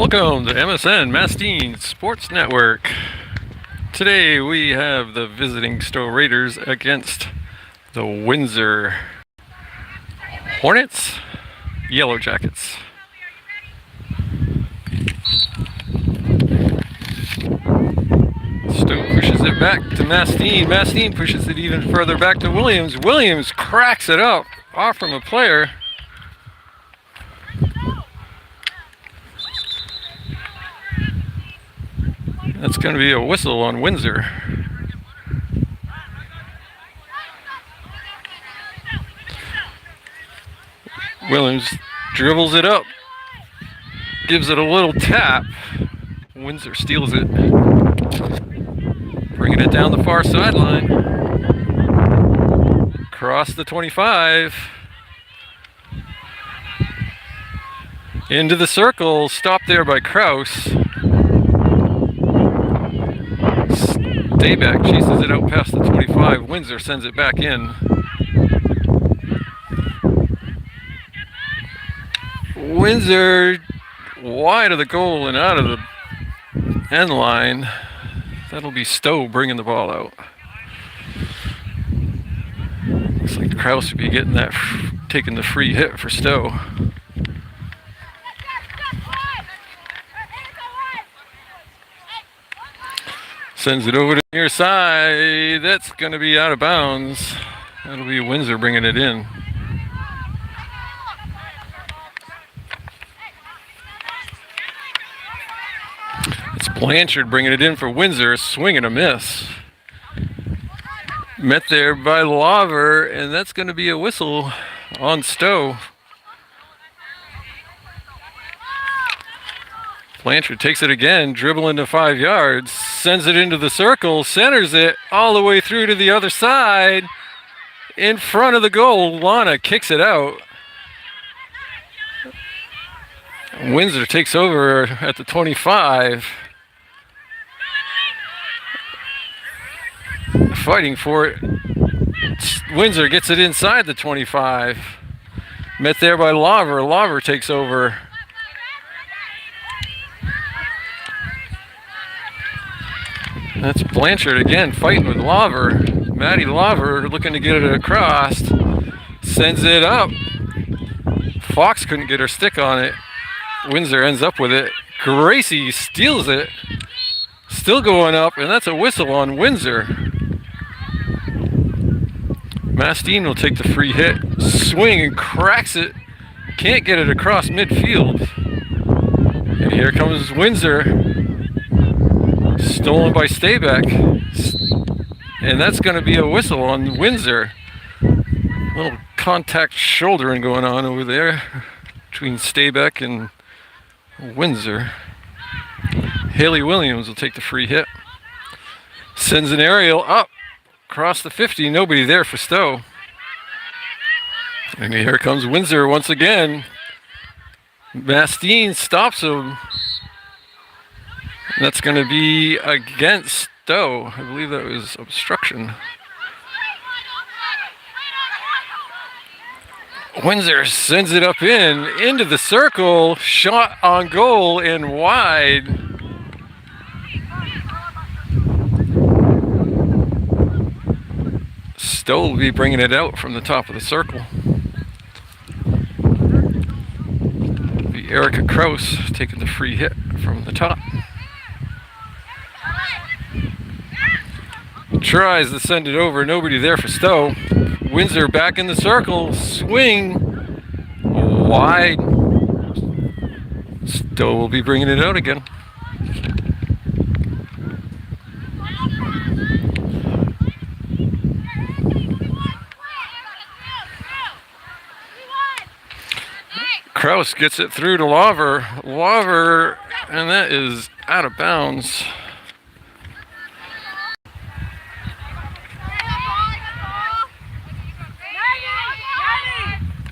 Welcome to MSN Mastine Sports Network. Today we have the visiting Stowe Raiders against the Windsor Hornets, Yellow Jackets. Stowe pushes it back to Mastine. Mastine pushes it even further back to Williams. Williams cracks it up off from a player. That's going to be a whistle on Windsor. Williams dribbles it up, gives it a little tap. Windsor steals it, bringing it down the far sideline. Across the 25. Into the circle, stopped there by Kraus. Stayback chases it out past the 25. Windsor sends it back in. Windsor wide of the goal and out of the end line. That'll be Stowe bringing the ball out. Looks like Kraus would be getting that, taking the free hit for Stowe. Sends it over to the near side. That's going to be out of bounds. That'll be Windsor bringing it in. It's Blanchard bringing it in for Windsor. Swing and a miss. Met there by Laver, and that's going to be a whistle on Stowe. Blanchard takes it again, dribbling to 5 yards, sends it into the circle, centers it all the way through to the other side. In front of the goal, Lana kicks it out. Windsor takes over at the 25. Fighting for it. Windsor gets it inside the 25. Met there by Laver. Laver takes over. That's Blanchard again fighting with Laver. Matty Laver looking to get it across. Sends it up. Fox couldn't get her stick on it. Windsor ends up with it. Gracie steals it. Still going up, and that's a whistle on Windsor. Mastine will take the free hit. Swing and cracks it. Can't get it across midfield. And here comes Windsor. Stolen by Stayback. And that's going to be a whistle on Windsor. A little contact shouldering going on over there between Stayback and Windsor. Haley Williams will take the free hit. Sends an aerial up across the 50. Nobody there for Stowe. And here comes Windsor once again. Mastine stops him. That's going to be against Stowe. I believe that was obstruction. Windsor sends it up into the circle. Shot on goal and wide. Stowe will be bringing it out from the top of the circle. Be Erica Kraus taking the free hit from the top. Tries to send it over, nobody there for Stowe. Windsor back in the circle, swing wide. Stowe will be bringing it out again. Kraus gets it through to Laver. Laver, and that is out of bounds.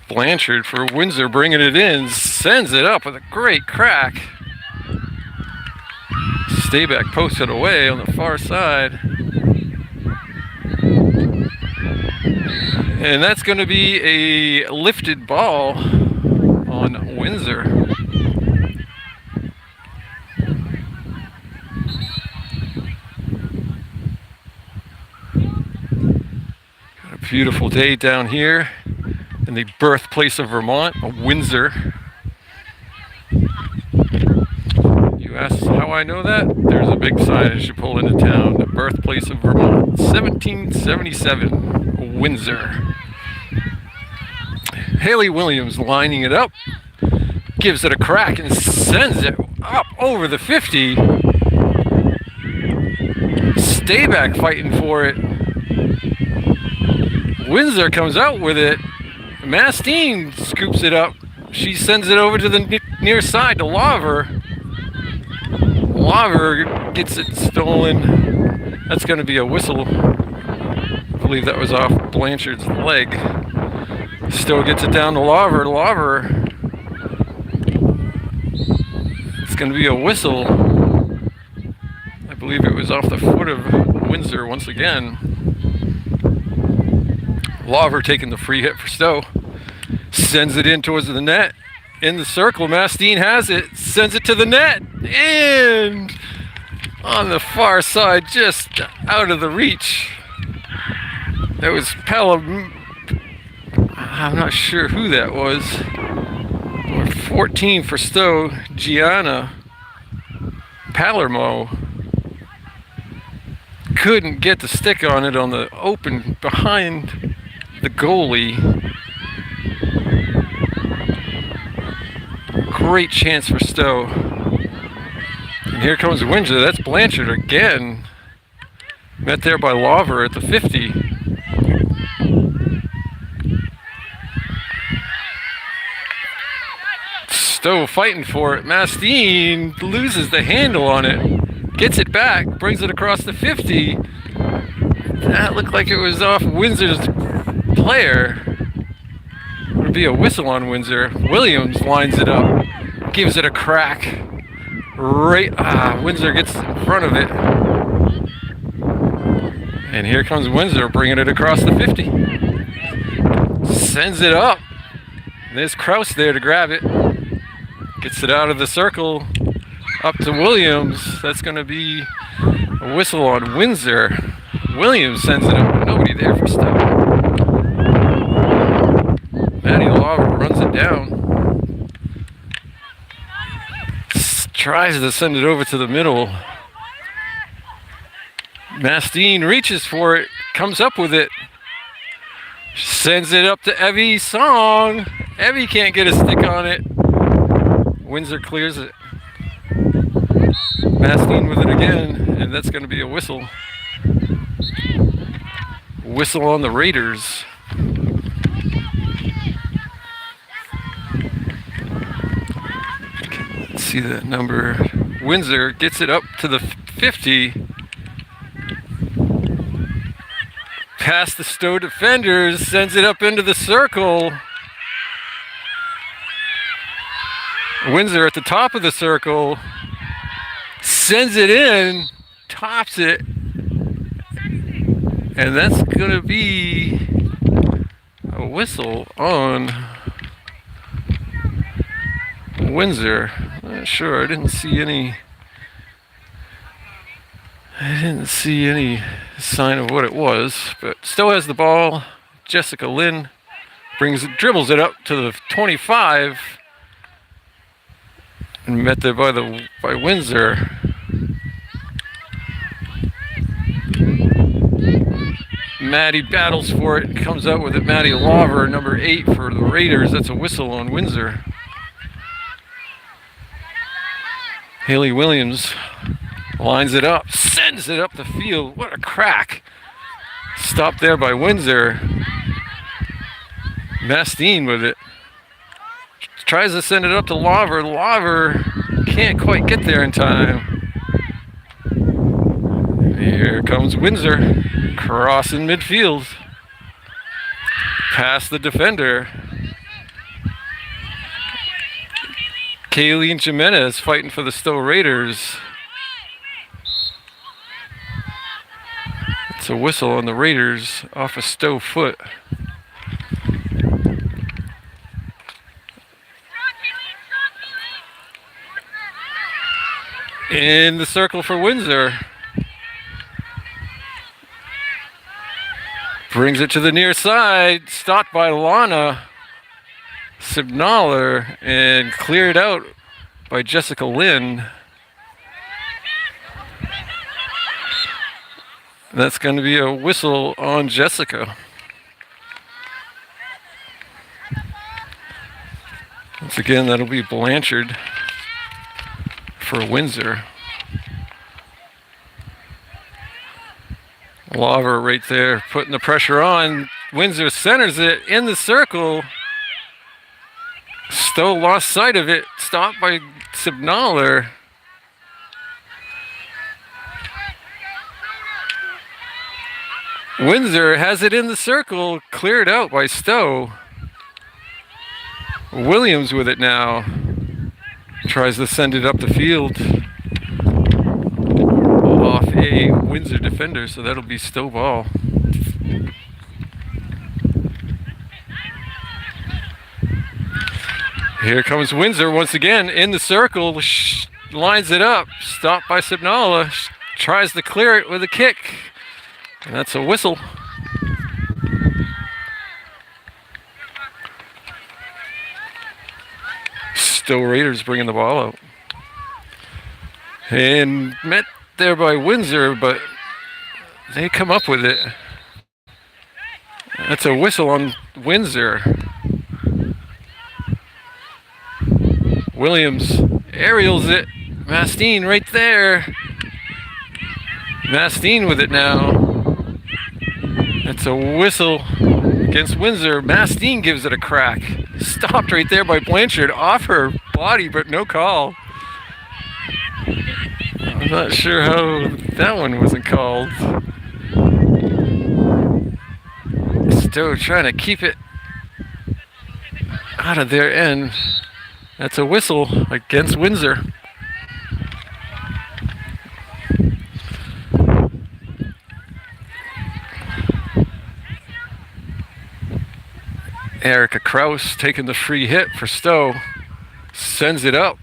Blanchard for Windsor bringing it in, sends it up with a great crack. Stayback posts it away on the far side. And that's going to be a lifted ball on Windsor. Beautiful day down here in the birthplace of Vermont, Windsor. You ask how I know that? There's a big sign as you pull into town. The birthplace of Vermont, 1777, Windsor. Haley Williams lining it up, gives it a crack and sends it up over the 50. Stayback fighting for it. Windsor comes out with it. Mastine scoops it up. She sends it over to the near side to Laver. Laver gets it stolen. That's going to be a whistle. I believe that was off Blanchard's leg. Stowe gets it down to Laver. Laver. It's going to be a whistle. I believe it was off the foot of Windsor once again. Laver taking the free hit for Stowe. Sends it in towards the net. In the circle, Mastine has it. Sends it to the net. And on the far side, just out of the reach. That was I'm not sure who that was. Number 14 for Stowe, Gianna Palermo. Couldn't get the stick on it on the open behind the goalie. Great chance for Stowe. And here comes Windsor. That's Blanchard again. Met there by Laver at the 50. Stowe fighting for it. Mastine loses the handle on it. Gets it back. Brings it across the 50. That looked like it was off Windsor's player. Would be a whistle on Windsor. Williams lines it up, gives it a crack. Windsor gets in front of it, and here comes Windsor bringing it across the 50. Sends it up. There's Kraus there to grab it. Gets it out of the circle, up to Williams. That's going to be a whistle on Windsor. Williams sends it up. Nobody there for Stowe. Laver runs it down. Tries to send it over to the middle. Mastine reaches for it. Comes up with it. Sends it up to Evie Song. Evie can't get a stick on it. Windsor clears it. Mastine with it again. And that's going to be a whistle. Whistle on the Raiders. See that number. Windsor gets it up to the 50. Past the Stowe defenders, sends it up into the circle. Windsor at the top of the circle, sends it in, tops it, and that's going to be a whistle on Windsor. Not sure. I didn't see any sign of what it was. But Stowe has the ball. Jessica Lynn dribbles it up to the 25, and met there by Windsor. Maddie battles for it. Comes out with it. Maddie Laver, number 8 for the Raiders. That's a whistle on Windsor. Haley Williams lines it up, sends it up the field. What a crack. Stopped there by Windsor. Mastine with it. Tries to send it up to Laver. Laver can't quite get there in time. Here comes Windsor. Crossing midfield. Past the defender. Kayleen Jimenez fighting for the Stowe Raiders. It's a whistle on the Raiders off a Stowe foot. In the circle for Windsor. Brings it to the near side. Stopped by Lana Sibnaller and cleared out by Jessica Lynn. That's going to be a whistle on Jessica. Once again, that'll be Blanchard for Windsor. Lawver right there, putting the pressure on. Windsor centers it in the circle. Stowe lost sight of it, stopped by Sibnaller. Windsor has it in the circle, cleared out by Stowe. Williams with it now. Tries to send it up the field. Off a Windsor defender, so that'll be Stowe ball. Here comes Windsor once again in the circle. Lines it up. Stopped by Sibnala. Tries to clear it with a kick. And that's a whistle. Stowe Raiders bringing the ball out. And met there by Windsor, but they come up with it. That's a whistle on Windsor. Williams aerials it. Mastine right there. Mastine with it now. That's a whistle against Windsor. Mastine gives it a crack. Stopped right there by Blanchard off her body, but no call. I'm not sure how that one wasn't called. Stowe trying to keep it out of their end. That's a whistle against Windsor. Erica Kraus taking the free hit for Stowe. Sends it up.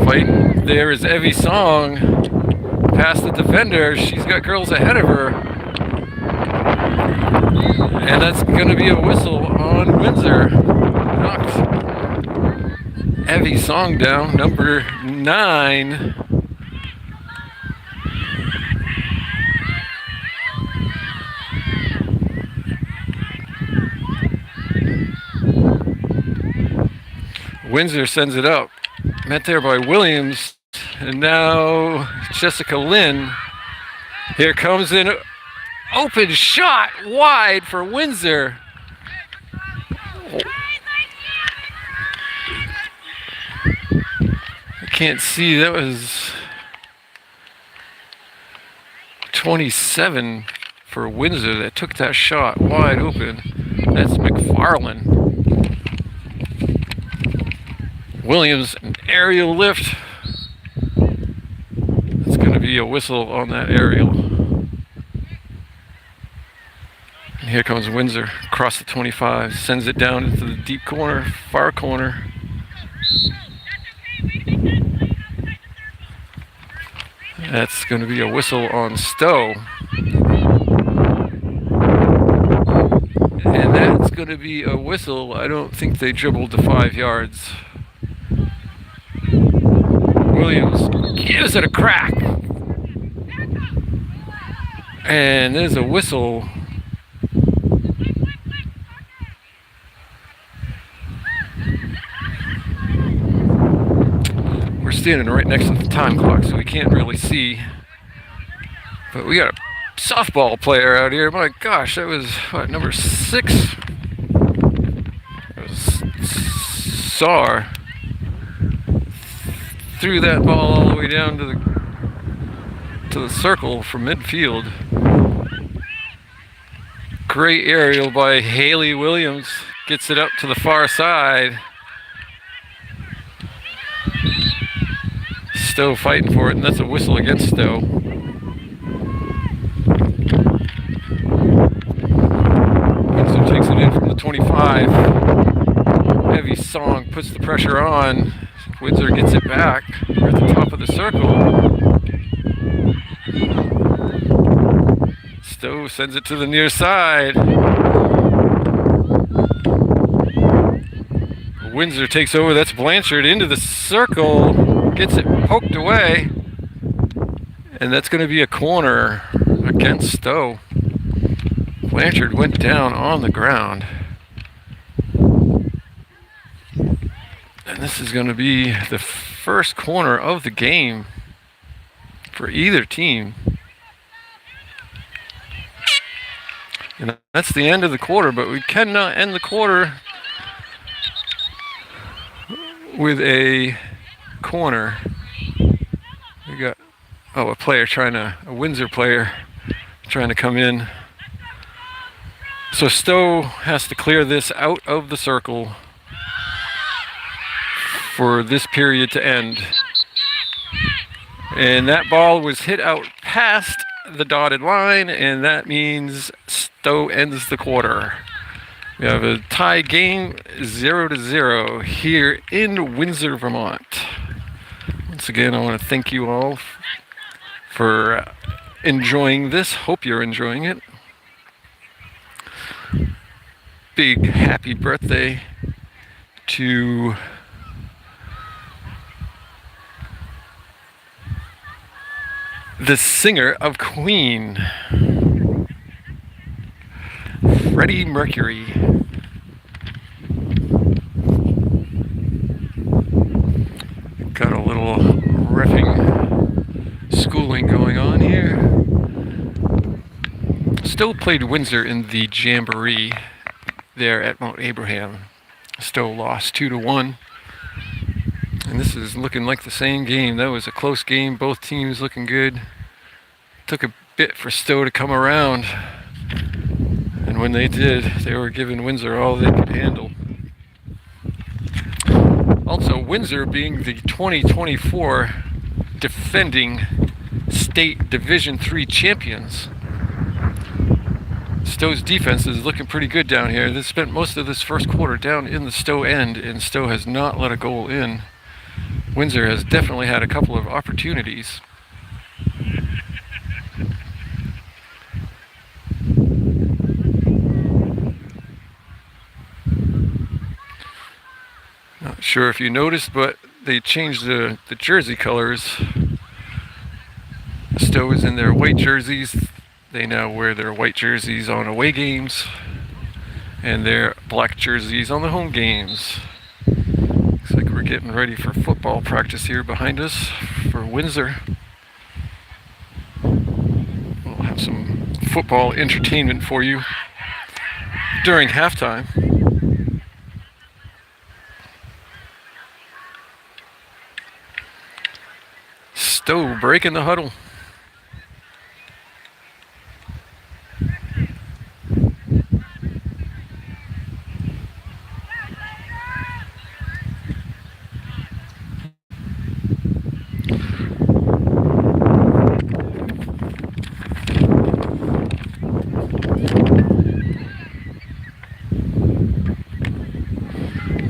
Fighting there is Evie Song. Past the defender. She's got girls ahead of her. And that's going to be a whistle on Windsor. Knocked Evie Song down, number 9. Windsor sends it up. Met there by Williams. And now Jessica Lynn. Here comes an open shot wide for Windsor. I can't see. That was 27 for Windsor that took that shot wide open. That's McFarland. Williams, an aerial lift. It's going to be a whistle on that aerial. And here comes Windsor across the 25. Sends it down into the deep corner, far corner. That's going to be a whistle on Stowe. And that's going to be a whistle. I don't think they dribbled the 5 yards. Williams gives it a crack. And there's a whistle. We're standing right next to the time clock, so we can't really see. But we got a softball player out here. My gosh, that was, what, number 6? That was Sar. Threw that ball all the way down to the circle from midfield. Great aerial by Haley Williams. Gets it up to the far side. Stowe fighting for it, and that's a whistle against Stowe. Windsor takes it in from the 25. Heavy Song puts the pressure on. Windsor gets it back. We're at the top of the circle. Stowe sends it to the near side. Windsor takes over. That's Blanchard into the circle. Gets it poked away. And that's going to be a corner against Stowe. Blanchard went down on the ground. And this is going to be the first corner of the game for either team. And that's the end of the quarter, but we cannot end the quarter with a corner. We got a Windsor player trying to come in. So Stowe has to clear this out of the circle for this period to end. And that ball was hit out past the dotted line, and that means Stowe ends the quarter. We have a tie game 0-0 here in Windsor, Vermont. Once again, I want to thank you all for enjoying this. Hope you're enjoying it. Big happy birthday to the singer of Queen, Freddie Mercury. Got a little riffing schooling going on here. Stowe played Windsor in the Jamboree there at Mount Abraham. Stowe lost 2-1. And this is looking like the same game. That was a close game. Both teams looking good. Took a bit for Stowe to come around. And when they did, they were giving Windsor all they could handle. Also, Windsor being the 2024 defending state Division III champions. Stowe's defense is looking pretty good down here. They spent most of this first quarter down in the Stowe end, and Stowe has not let a goal in. Windsor has definitely had a couple of opportunities. Not sure if you noticed, but they changed the jersey colors. Stowe is in their white jerseys. They now wear their white jerseys on away games and their black jerseys on the home games. Looks like we're getting ready for football practice here behind us for Windsor. We'll have some football entertainment for you during halftime. Stowe breaking the huddle.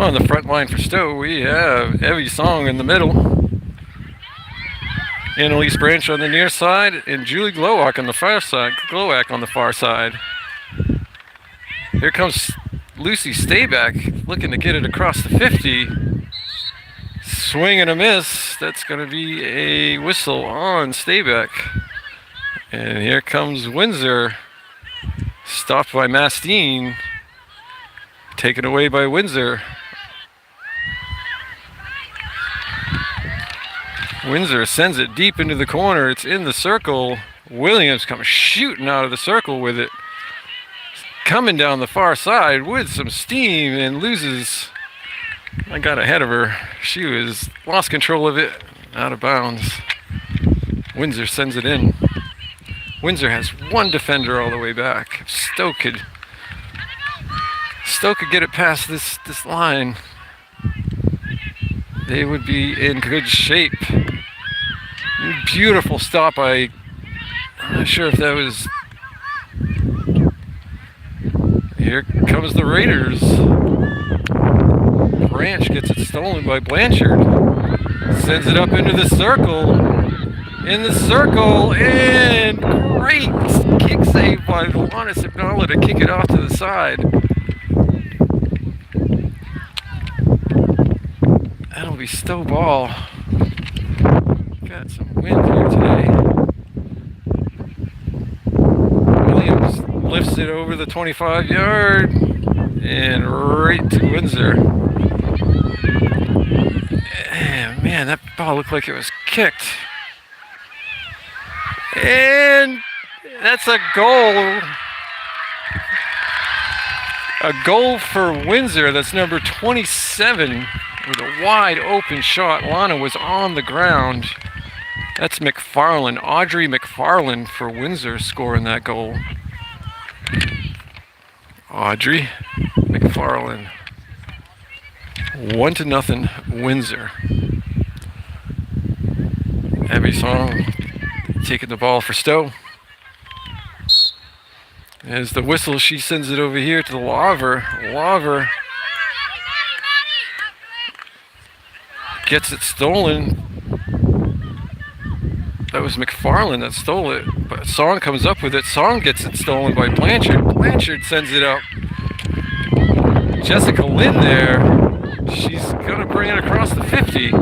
On the front line for Stowe, we have Evie Song in the middle, Annalise Branch on the near side, and Julie Glowak on the far side. Here comes Lucy Stayback looking to get it across the 50. Swing and a miss. That's going to be a whistle on Stayback. And here comes Windsor. Stopped by Mastine. Taken away by Windsor. Windsor sends it deep into the corner. It's in the circle. Williams comes shooting out of the circle with it. Coming down the far side with some steam and loses. I got ahead of her. She was lost control of it. Out of bounds. Windsor sends it in. Windsor has one defender all the way back. If Stowe could get it past this line, they would be in good shape. Beautiful stop. I'm not sure if that was... Here comes the Raiders. Branch gets it stolen by Blanchard. Sends it up into the circle. In the circle, and great kick save by Luana Signala to kick it off to the side. That'll be Stowe ball. Got some wind here today. Williams lifts it over the 25-yard and right to Windsor. And man, that ball looked like it was kicked. And that's a goal. A goal for Windsor. That's number 27 with a wide open shot. Lana was on the ground. That's McFarland. Audrey McFarland for Windsor scoring that goal. Audrey McFarland. 1-0 Windsor. Abby Song taking the ball for Stowe. As the whistle, she sends it over here to the Laver. Laver gets it stolen. That was McFarland that stole it, but Song comes up with it. Song gets it stolen by Blanchard. Blanchard sends it up. Jessica Lynn there. She's gonna bring it across the 50.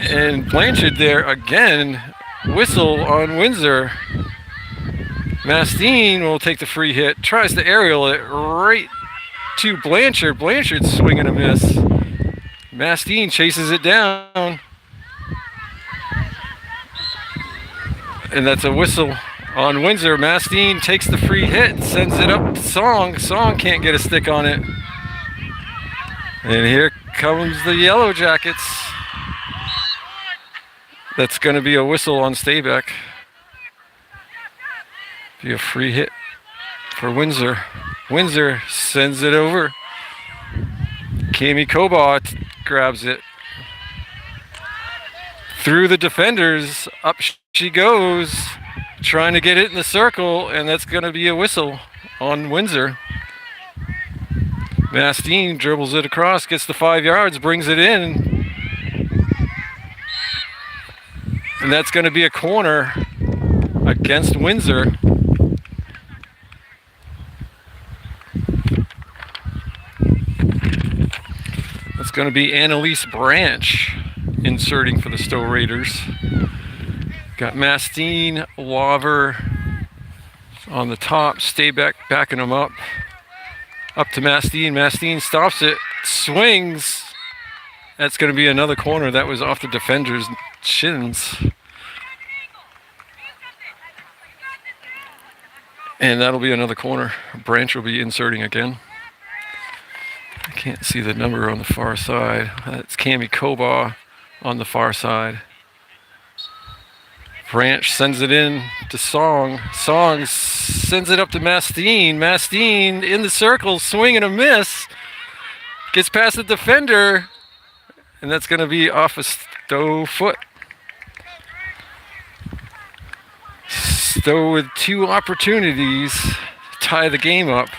And Blanchard there again. Whistle on Windsor. Mastine will take the free hit. Tries to aerial it right to Blanchard. Blanchard swing and a miss. Mastine chases it down. And that's a whistle on Windsor. Mastine takes the free hit, sends it up to Song. Song can't get a stick on it. And here comes the Yellow Jackets. That's going to be a whistle on Staybeck. Be a free hit for Windsor. Windsor sends it over. Kami Cobot grabs it. Through the defenders, up she goes, trying to get it in the circle, and that's going to be a whistle on Windsor. Mastine dribbles it across, gets the 5 yards, brings it in. And that's going to be a corner against Windsor. That's going to be Annalise Branch inserting for the Stowe Raiders. Got Mastine, Laver on the top, Staybeck backing them up. Up to Mastine. Mastine stops it, swings. That's going to be another corner. That was off the defender's shins. And that'll be another corner. Branch will be inserting again. I can't see the number on the far side. That's Kami Koba on the far side. Branch sends it in to Song. Song sends it up to Mastine. Mastine in the circle, swing and a miss. Gets past the defender. And that's going to be off a Stowe foot. Stowe with 2 opportunities to tie the game up.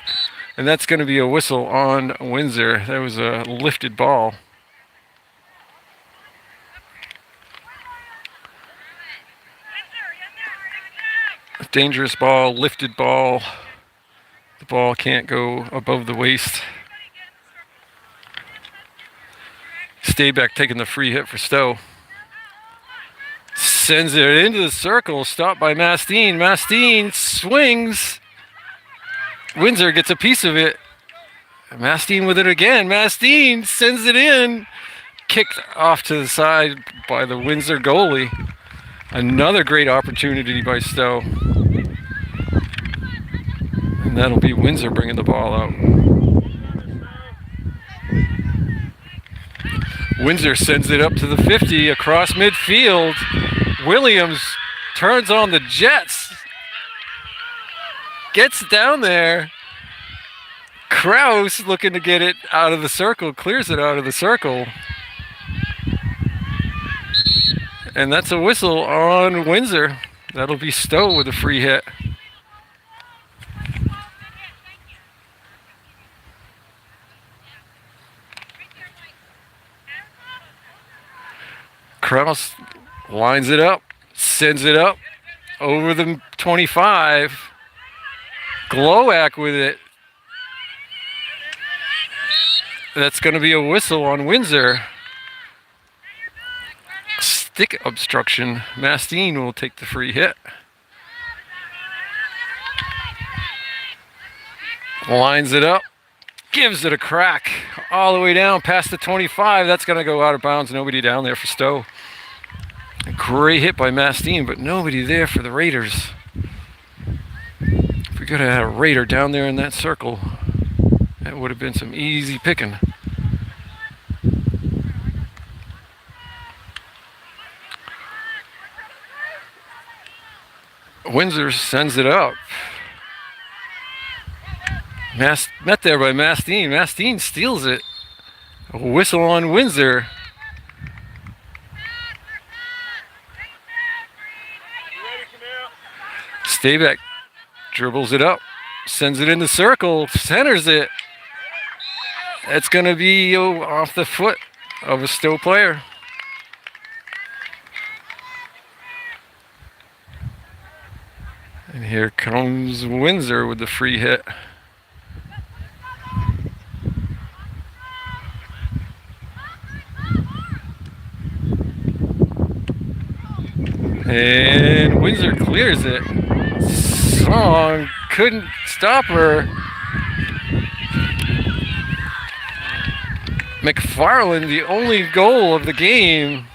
And that's going to be a whistle on Windsor. That was a lifted ball. A dangerous ball, lifted ball. The ball can't go above the waist. Staybeck taking the free hit for Stowe. Sends it into the circle, stopped by Mastine. Mastine swings. Windsor gets a piece of it. Mastine with it again. Mastine sends it in. Kicked off to the side by the Windsor goalie. Another great opportunity by Stowe. And that'll be Windsor bringing the ball out. Windsor sends it up to the 50 across midfield. Williams turns on the Jets. Gets down there. Kraus looking to get it out of the circle, clears it out of the circle. And that's a whistle on Windsor. That'll be Stowe with a free hit. Kraus lines it up, sends it up over the 25. Glowak with it. That's going to be a whistle on Windsor. Stick obstruction. Mastine will take the free hit. Lines it up. Gives it a crack all the way down past the 25. That's going to go out of bounds. Nobody down there for Stowe. A great hit by Mastine, but nobody there for the Raiders. If we could have had a Raider down there in that circle, that would have been some easy picking. Windsor sends it up. Met there by Mastine. Mastine steals it. A whistle on Windsor. Stabeck dribbles it up. Sends it in the circle. Centers it. It's going to be off the foot of a Stowe player. And here comes Windsor with the free hit. And Windsor clears it. Song couldn't stop her. McFarland, the only goal of the game.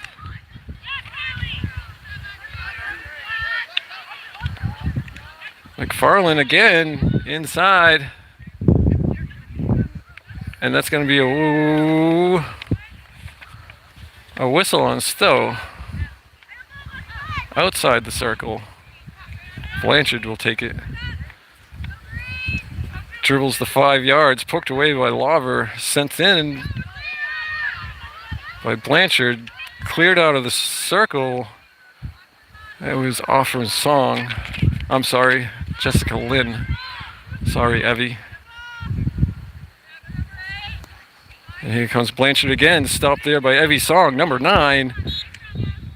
McFarland again inside. And that's going to be a whistle on Stowe. Outside the circle. Blanchard will take it. Dribbles the 5 yards, poked away by Lawver, sent in by Blanchard, cleared out of the circle. It was off from Song. I'm sorry, Jessica Lynn. Sorry, Evie. And here comes Blanchard again, stopped there by Evie Song, number 9.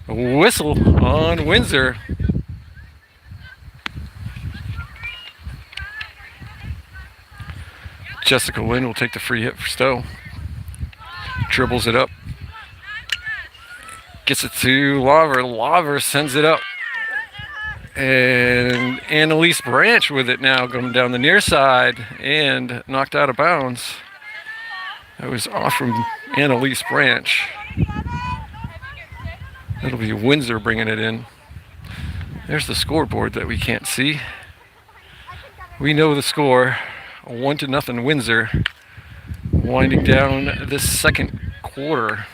A whistle on Windsor. Jessica Lynn will take the free hit for Stowe. Dribbles it up. Gets it to Lawver. Lawver sends it up. And Annalise Branch with it now, going down the near side and knocked out of bounds. That was off from Annalise Branch. That'll be Windsor bringing it in. There's the scoreboard that we can't see. We know the score. 1-0 Windsor. Winding down this second quarter.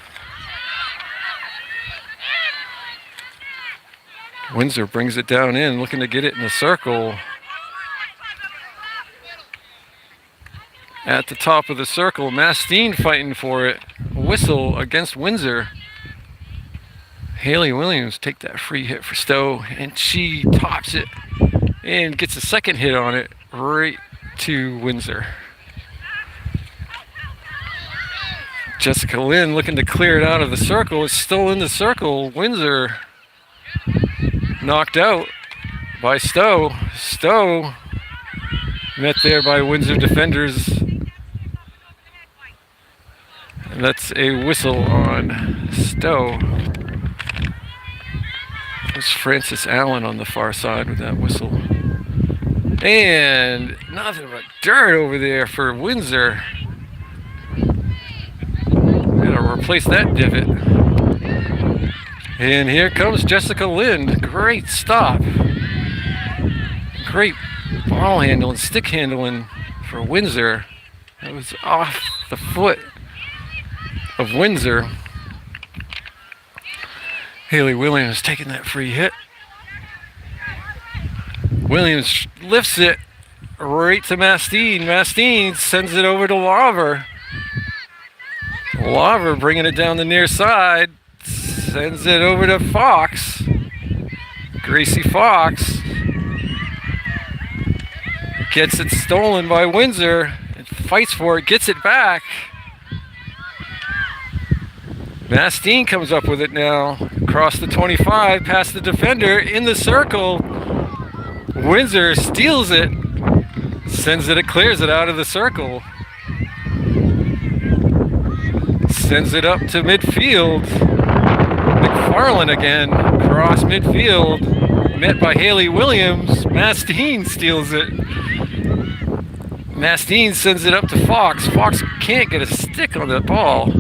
Windsor brings it down in, looking to get it in the circle. At the top of the circle, Mastine fighting for it. Whistle against Windsor. Haley Williams take that free hit for Stowe, and she tops it and gets a second hit on it right to Windsor. Jessica Lynn looking to clear it out of the circle. It's still in the circle. Windsor knocked out by Stowe. Stowe met there by Windsor defenders. And that's a whistle on Stowe. There's Francis Allen on the far side with that whistle. And nothing but dirt over there for Windsor. Gotta replace that divot. And here comes Jessica Lynn. Great stop. Great ball handling, stick handling for Windsor. That was off the foot of Windsor. Haley Williams taking that free hit. Williams lifts it right to Mastine. Mastine sends it over to Lawver. Lawver bringing it down the near side. Sends it over to Fox. Gracie Fox. Gets it stolen by Windsor. It fights for it, gets it back. Mastine comes up with it now. Across the 25, past the defender, in the circle. Windsor steals it, sends it, clears it out of the circle. Sends it up to midfield. McFarlane again, cross midfield, met by Haley Williams. Mastine steals it. Mastine sends it up to Fox. Fox can't get a stick on that ball.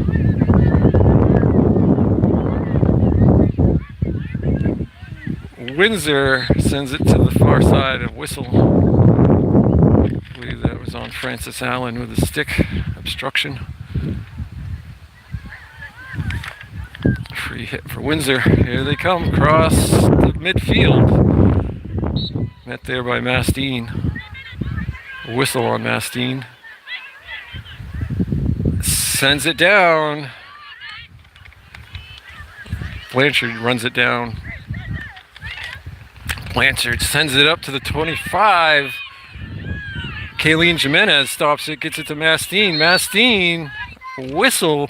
Windsor sends it to the far side of Whistle. I believe that was on Francis Allen with a stick obstruction. Free hit for Windsor. Here they come, cross the midfield. Met there by Mastine. Whistle on Mastine. Sends it down. Blanchard runs it down. Blanchard sends it up to the 25. Kayleen Jimenez stops it, gets it to Mastine. Mastine, Whistle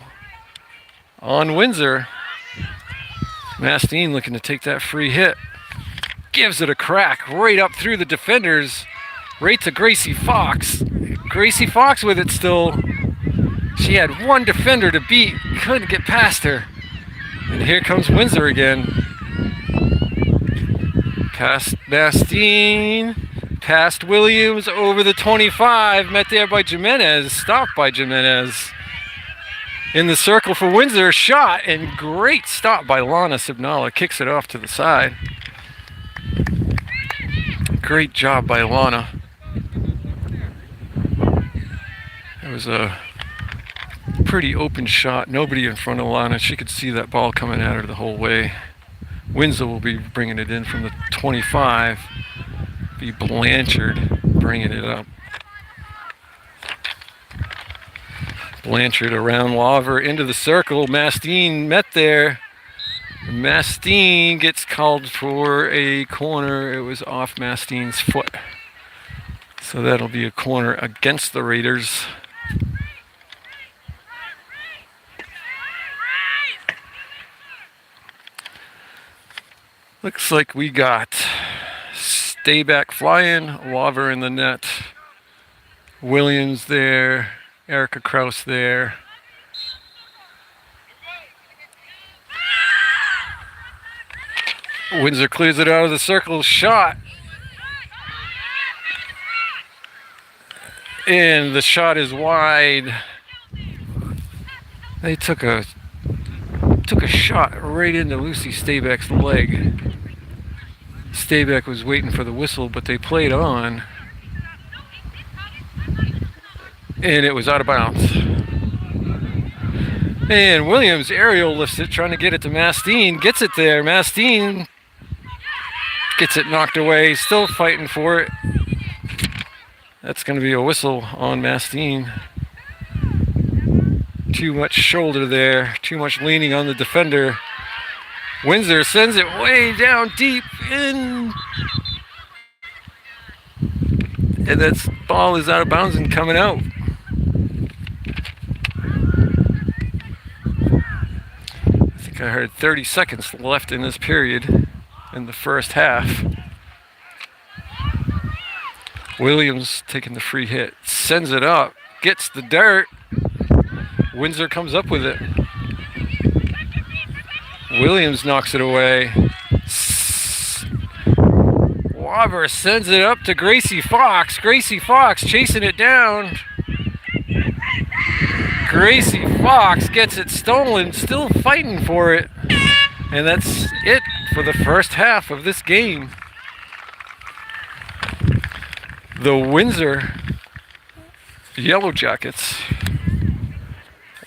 on Windsor. Mastine looking to take that free hit. Gives it a crack right up through the defenders. Right to Gracie Fox. Gracie Fox with it still. She had one defender to beat. Couldn't get past her. And here comes Windsor again. Past Mastine. Past Williams over the 25. Met there by Jimenez. Stopped by Jimenez. In the circle for Windsor. Shot and great stop by Lana Sibnala. Kicks it off to the side. Great job by Lana. It was a pretty open shot. Nobody in front of Lana. She could see that ball coming at her the whole way. Windsor will be bringing it in from the 25. Be Blanchard bringing it up. Blanchard around Laver into the circle. Mastine met there. Mastine gets called for a corner. It was off Mastine's foot. So that'll be a corner against the Raiders. Looks like we got Stay Back flying, Laver in the net, Williams there, Erica Kraus there. Windsor clears it out of the circle, shot. And the shot is wide. They took a shot right into Lucy Stayback's leg. Stayback was waiting for the whistle, but they played on. And it was out of bounds. And Williams aerial lifts it, trying to get it to Mastine. Gets it there. Mastine gets it knocked away. Still fighting for it. That's going to be a whistle on Mastine. Too much shoulder there. Too much leaning on the defender. Windsor sends it way down deep in. And that ball is out of bounds and coming out. I think I heard 30 seconds left in this period in the first half. Williams taking the free hit. Sends it up. Gets the dirt. Windsor comes up with it. Williams knocks it away. Laver sends it up to Gracie Fox. Gracie Fox chasing it down. Gracie Fox gets it stolen, still fighting for it. And that's it for the first half of this game. The Windsor Yellow Jackets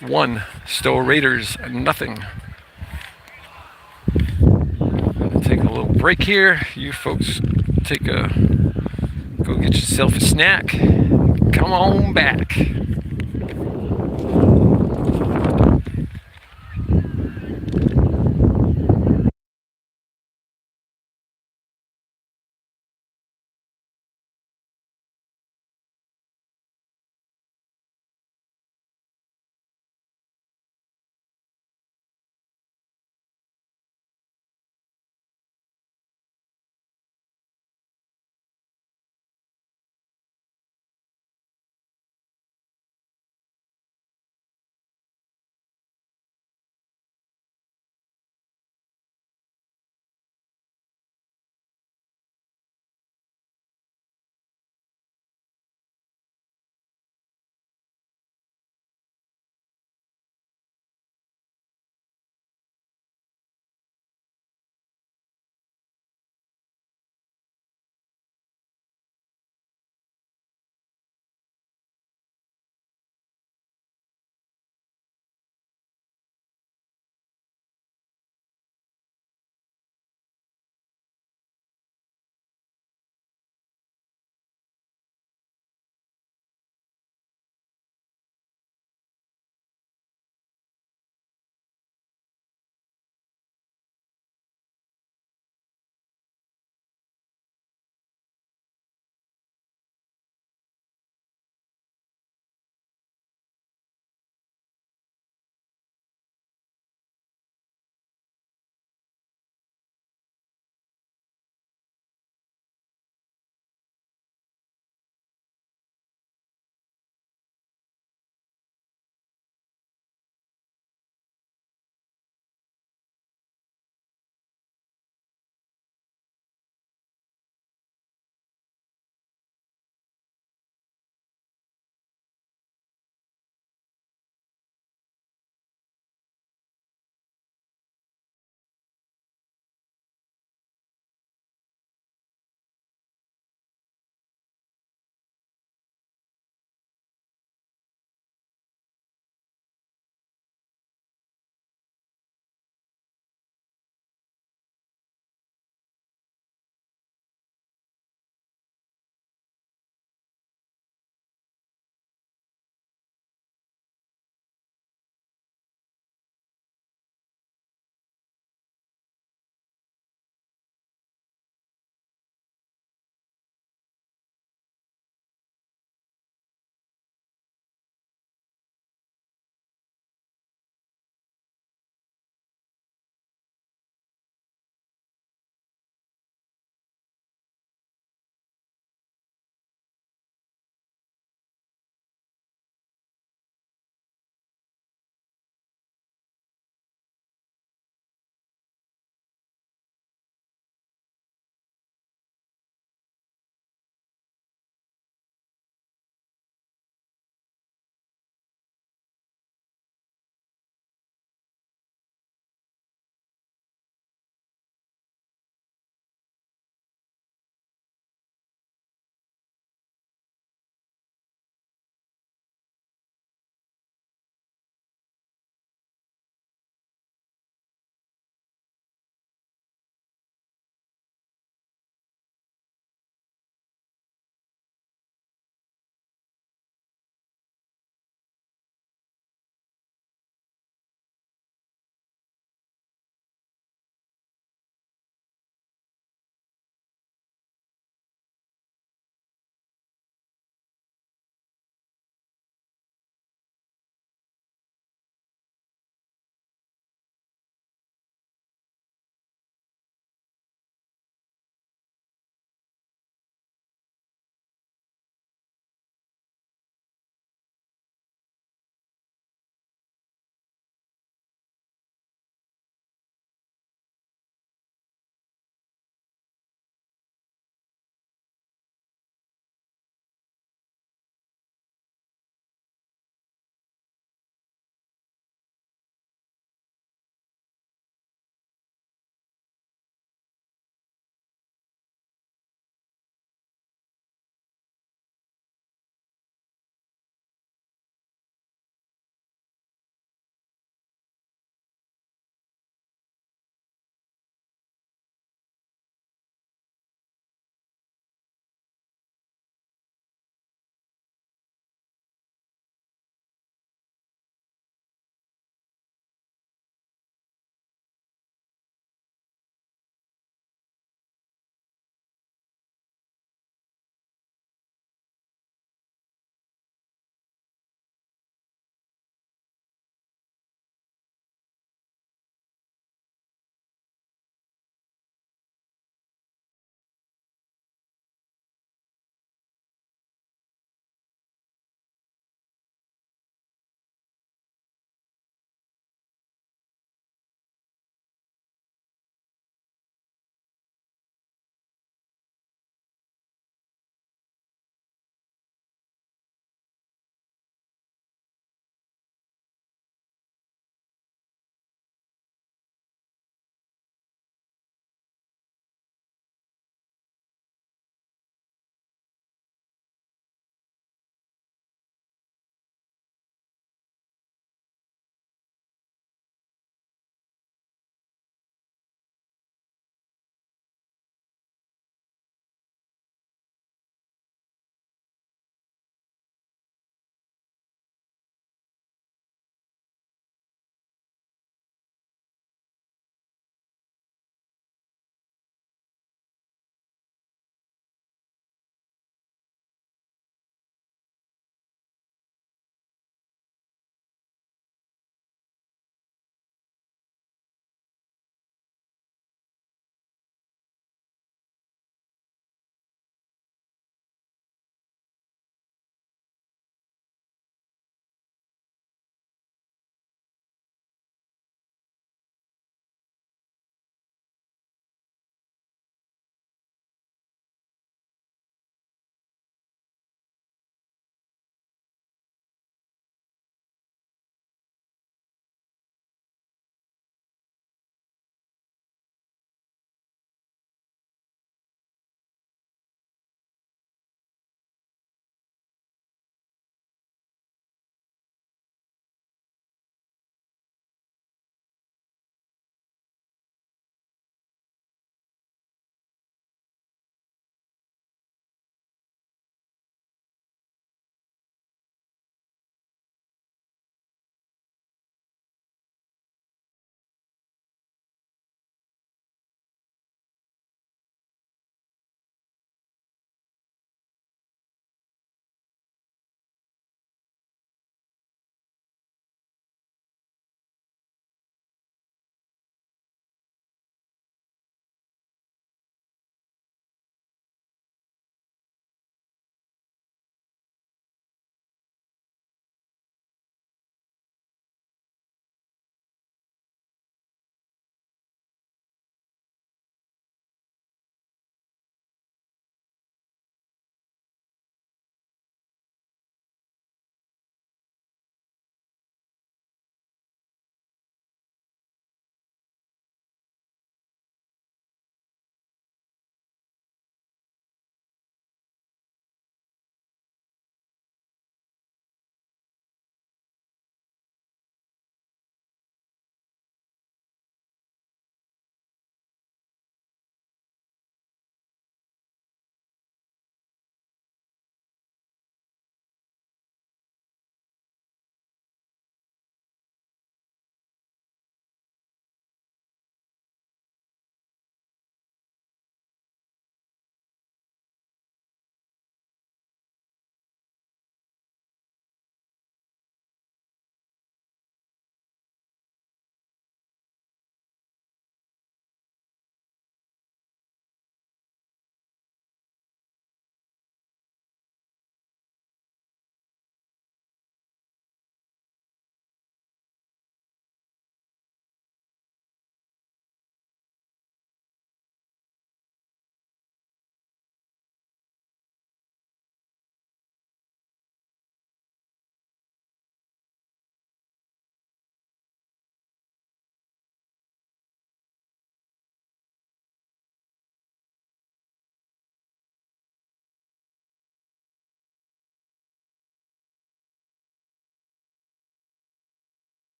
1, Stowe Raiders 0. Take a little break here. You folks go get yourself a snack. Come on back.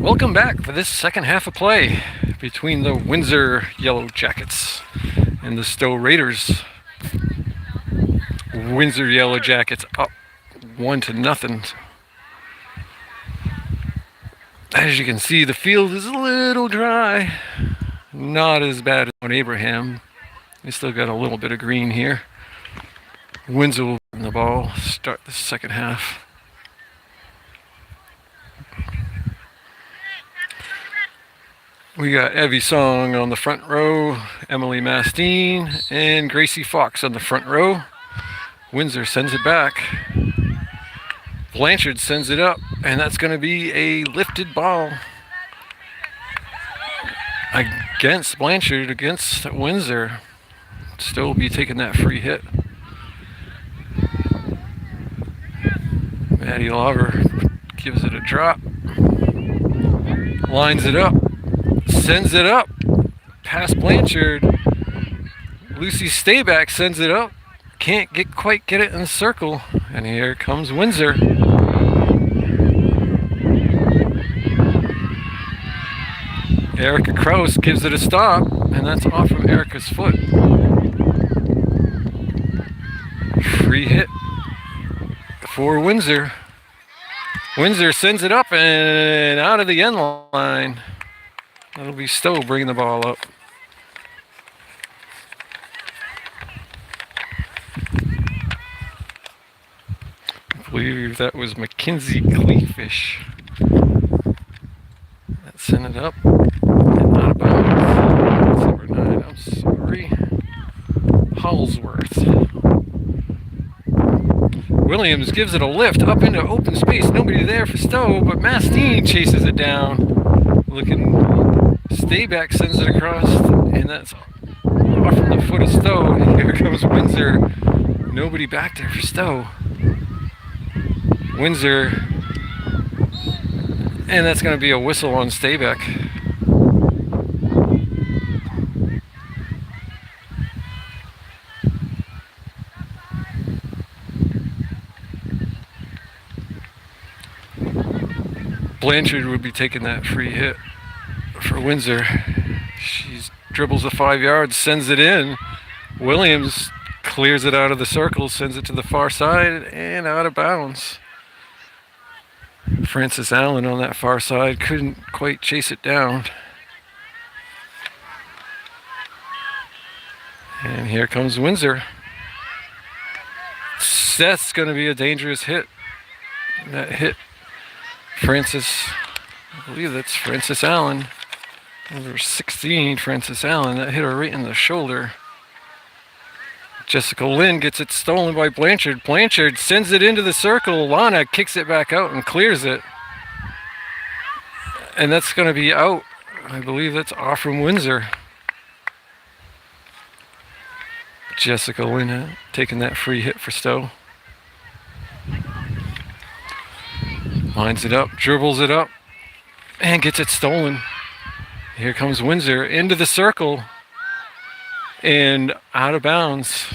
Welcome back for this second half of play between the Windsor Yellow Jackets and the Stowe Raiders. Windsor Yellow Jackets up 1-0. As you can see, the field is a little dry. Not as bad as on Abraham. We still got a little bit of green here. Windsor will win the ball, start the second half. We got Evie Song on the front row, Emily Mastine, and Gracie Fox on the front row. Windsor sends it back. Blanchard sends it up, and that's going to be a lifted ball against Blanchard, against Windsor. Still will be taking that free hit. Maddie Lauver gives it a drop, lines it up, sends it up, past Blanchard. Lucy Stayback sends it up, can't quite get it in the circle, and here comes Windsor. Erica Kraus gives it a stop, and that's off from Erica's foot. Free hit for Windsor. Windsor sends it up and out of the end line. That'll be Stowe bringing the ball up. I believe that was Mackenzie Cleefish. That sent it up and out of bounds. That's number 9, I'm sorry. Holsworth. Williams gives it a lift up into open space. Nobody there for Stowe, but Mastine chases it down. Looking, Stayback sends it across, and that's off from the foot of Stowe. And here comes Windsor. Nobody back there for Stowe. Windsor, and that's going to be a whistle on Stayback. Blanchard would be taking that free hit for Windsor. She dribbles the 5 yards, sends it in. Williams clears it out of the circle, sends it to the far side, and out of bounds. Francis Allen on that far side couldn't quite chase it down. And here comes Windsor. That's going to be a dangerous hit. That hit Francis, I believe that's Francis Allen. Number 16, Francis Allen. That hit her right in the shoulder. Jessica Lynn gets it stolen by Blanchard. Blanchard sends it into the circle. Lana kicks it back out and clears it. And that's going to be out. I believe that's off from Windsor. Jessica Lynn taking that free hit for Stowe. Lines it up, dribbles it up, and gets it stolen. Here comes Windsor into the circle and out of bounds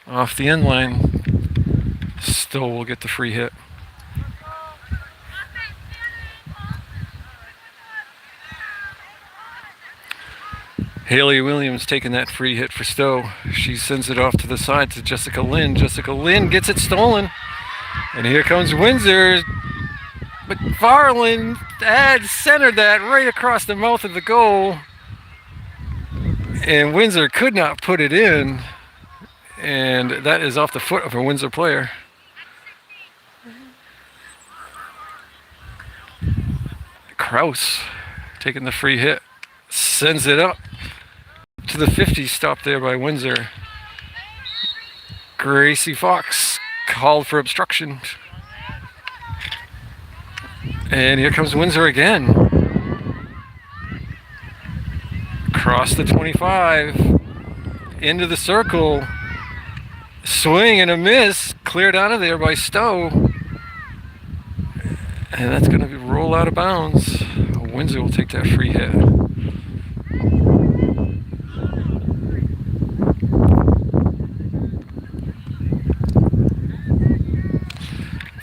off the end line. Stowe will get the free hit. Haley Williams taking that free hit for Stowe. She sends it off to the side to Jessica Lynn. Jessica Lynn gets it stolen. And here comes Windsor. McFarland had centered that right across the mouth of the goal. And Windsor could not put it in. And that is off the foot of a Windsor player. Kraus taking the free hit. Sends it up to the 50, stopped there by Windsor. Gracie Fox called for obstruction. And here comes Windsor again. Across the 25. Into the circle. Swing and a miss. Cleared out of there by Stowe. And that's going to roll out of bounds. Windsor will take that free hit.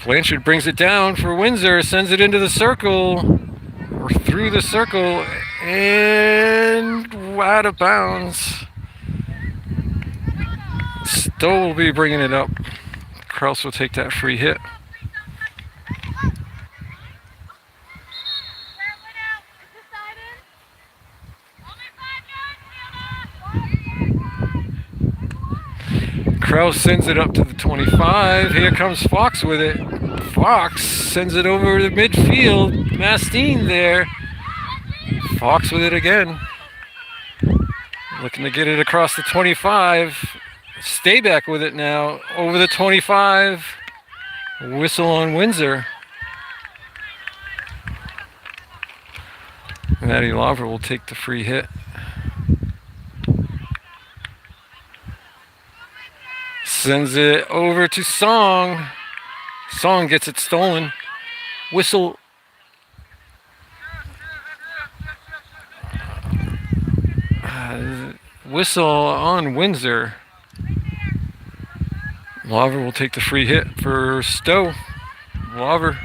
Blanchard brings it down for Windsor, sends it into the circle. through the circle and out of bounds. Stowe will be bringing it up. Kraus will take that free hit. Kraus sends it up to the 25. Here comes Fox with it. Fox sends it over to midfield. Mastine there. Fox with it again. Looking to get it across the 25. Stay back with it now. Over the 25. Whistle on Windsor. Matty Lawver will take the free hit. Sends it over to Song. Song gets it stolen. Whistle. Whistle on Windsor. Lawver will take the free hit for Stowe. Lawver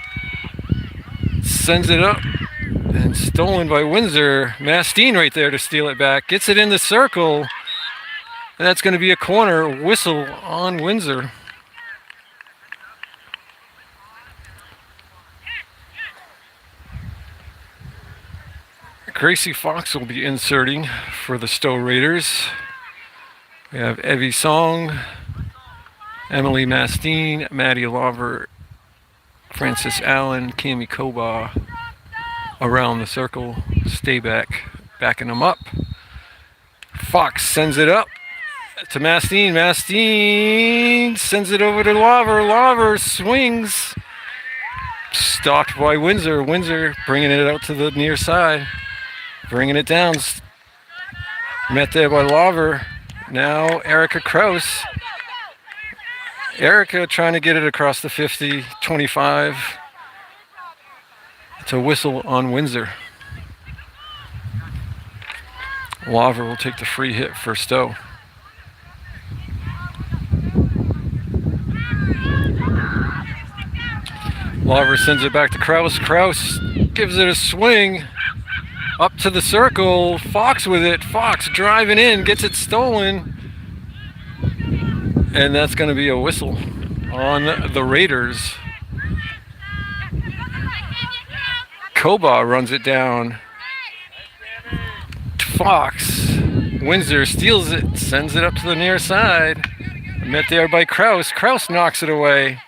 sends it up and stolen by Windsor. Mastine right there to steal it back. Gets it in the circle. And that's going to be a corner. Whistle on Windsor. Gracie Fox will be inserting for the Stowe Raiders. We have Evie Song, Emily Mastine, Matty Lawver, Francis Allen, Cami Koba around the circle. Stay back, backing them up. Fox sends it up to Mastine. Mastine sends it over to Lawver. Lawver swings. Stopped by Windsor. Windsor bringing it out to the near side. Bringing it down. Met there by Lawver. Now Erica Kraus. Erica trying to get it across the 50, 25. It's a whistle on Windsor. Lawver will take the free hit for Stowe. Lawver sends it back to Kraus. Kraus gives it a swing. Up to the circle. Fox with it. Fox driving in. Gets it stolen. And that's going to be a whistle on the Raiders. Koba runs it down. Fox. Windsor steals it. Sends it up to the near side. Met there by Kraus. Kraus knocks it away.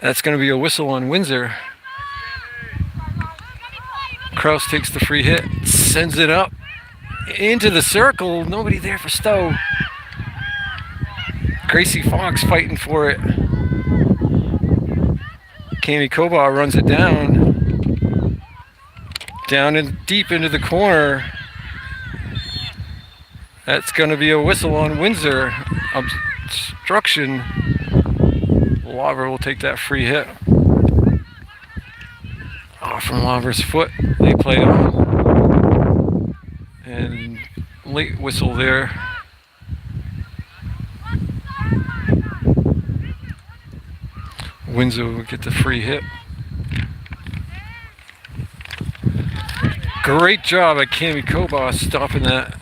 That's going to be a whistle on Windsor. Kraus takes the free hit, sends it up into the circle. Nobody there for Stowe. Gracie Fox fighting for it. Cami Koba runs it down. Down and deep into the corner. That's going to be a whistle on Windsor. Obstruction. Lawver will take that free hit. Off from Lawver's foot. They play on. And late whistle there. Windsor will get the free hit. Great job at Cami Koba stopping that.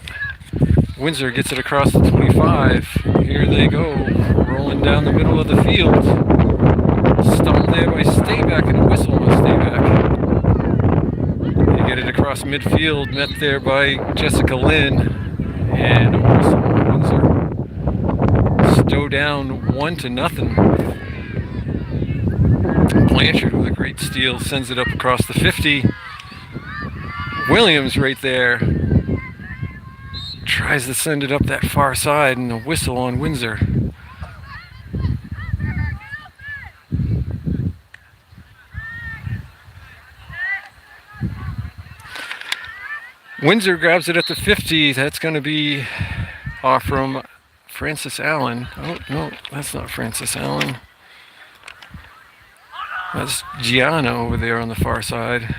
Windsor gets it across the 25. Here they go, rolling down the middle of the field. Stopped there by Stayback and a whistle on Stayback. They get it across midfield, met there by Jessica Lynn and a whistle on Windsor. Stowe down 1-0. Blanchard with a great steal sends it up across the 50. Williams right there tries to send it up that far side and a whistle on Windsor. Windsor grabs it at the 50. That's going to be off from Francis Allen. Oh, no, that's not Francis Allen. That's Gianna over there on the far side.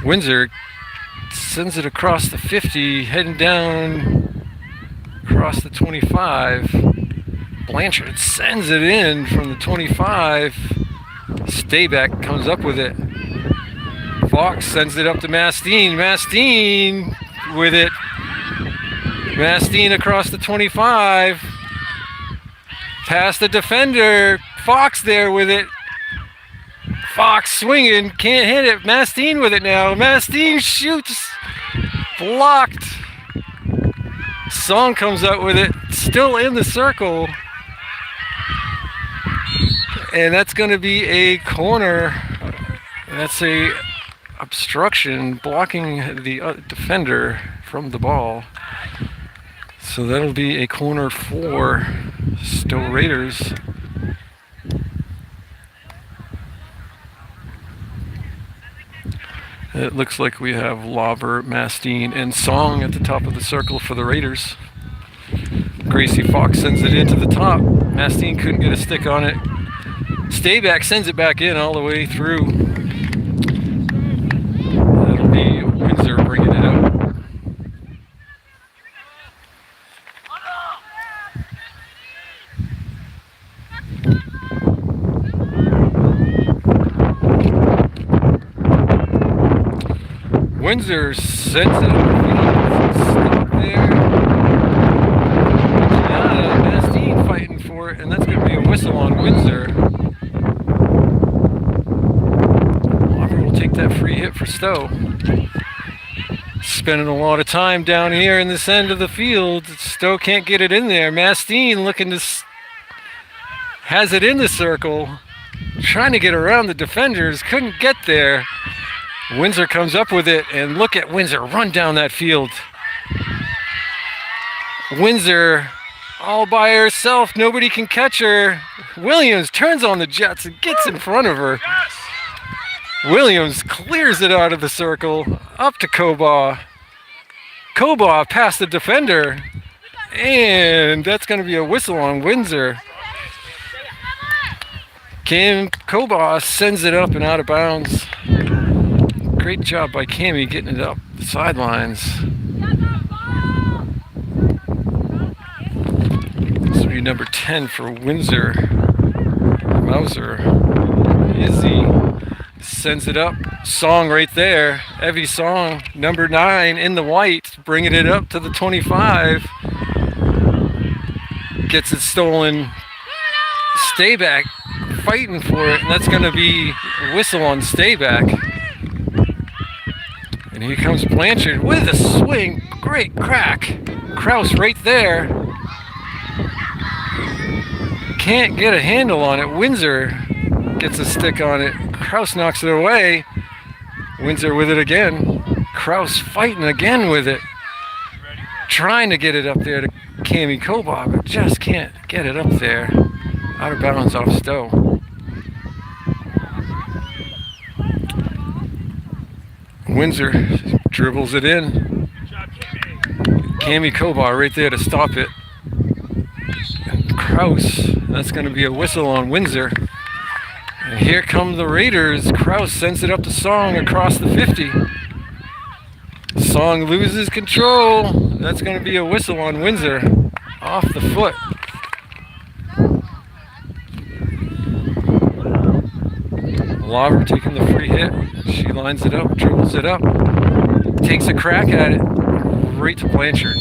Windsor sends it across the 50, heading down across the 25. Blanchard sends it in from the 25. Stayback comes up with it. Fox sends it up to Mastine. Mastine with it. Mastine across the 25. Past the defender. Fox there with it. Fox swinging. Can't hit it. Mastine with it now. Mastine shoots. Blocked. Song comes up with it. Still in the circle. And that's going to be a corner. That's a obstruction blocking the defender from the ball. So that'll be a corner for Stowe Raiders. It looks like we have Lauber, Mastine, and Song at the top of the circle for the Raiders. Gracie Fox sends it into the top. Mastine couldn't get a stick on it. Stayback sends it back in all the way through. That'll be Windsor bringing it out. Windsor sends it up. Stop there. Mastine fighting for it, and that's going to be a whistle on Windsor. Lauber will take that free hit for Stowe. Spending a lot of time down here in this end of the field. Stowe can't get it in there. Mastine looking to has it in the circle, trying to get around the defenders, couldn't get there. Windsor comes up with it, and look at Windsor run down that field. Windsor all by herself, nobody can catch her. Williams turns on the Jets and gets in front of her. Williams clears it out of the circle, up to Kobaugh. Kobaugh past the defender, and that's going to be a whistle on Windsor. Kobaugh sends it up and out of bounds. Great job by Cammie getting it up the sidelines. This will be number 10 for Windsor. Mauser. Izzy sends it up. Song right there. Evie Song, number 9 in the white, bringing it up to the 25. Gets it stolen. Stayback fighting for it, and that's going to be a whistle on Stayback. And here comes Blanchard with a swing. Great crack. Kraus right there. Can't get a handle on it. Windsor gets a stick on it. Kraus knocks it away. Windsor with it again. Kraus fighting again with it. Trying to get it up there to Cammie Kobaugh, but just can't get it up there. Out of bounds off Stowe. Windsor dribbles it in. Cammie Kobaugh right there to stop it. And Kraus, that's going to be a whistle on Windsor. And here come the Raiders. Kraus sends it up to Song across the 50. Song loses control. That's going to be a whistle on Windsor. Off the foot. Lauber taking the free hit. She lines it up, dribbles it up, takes a crack at it, right to Blanchard.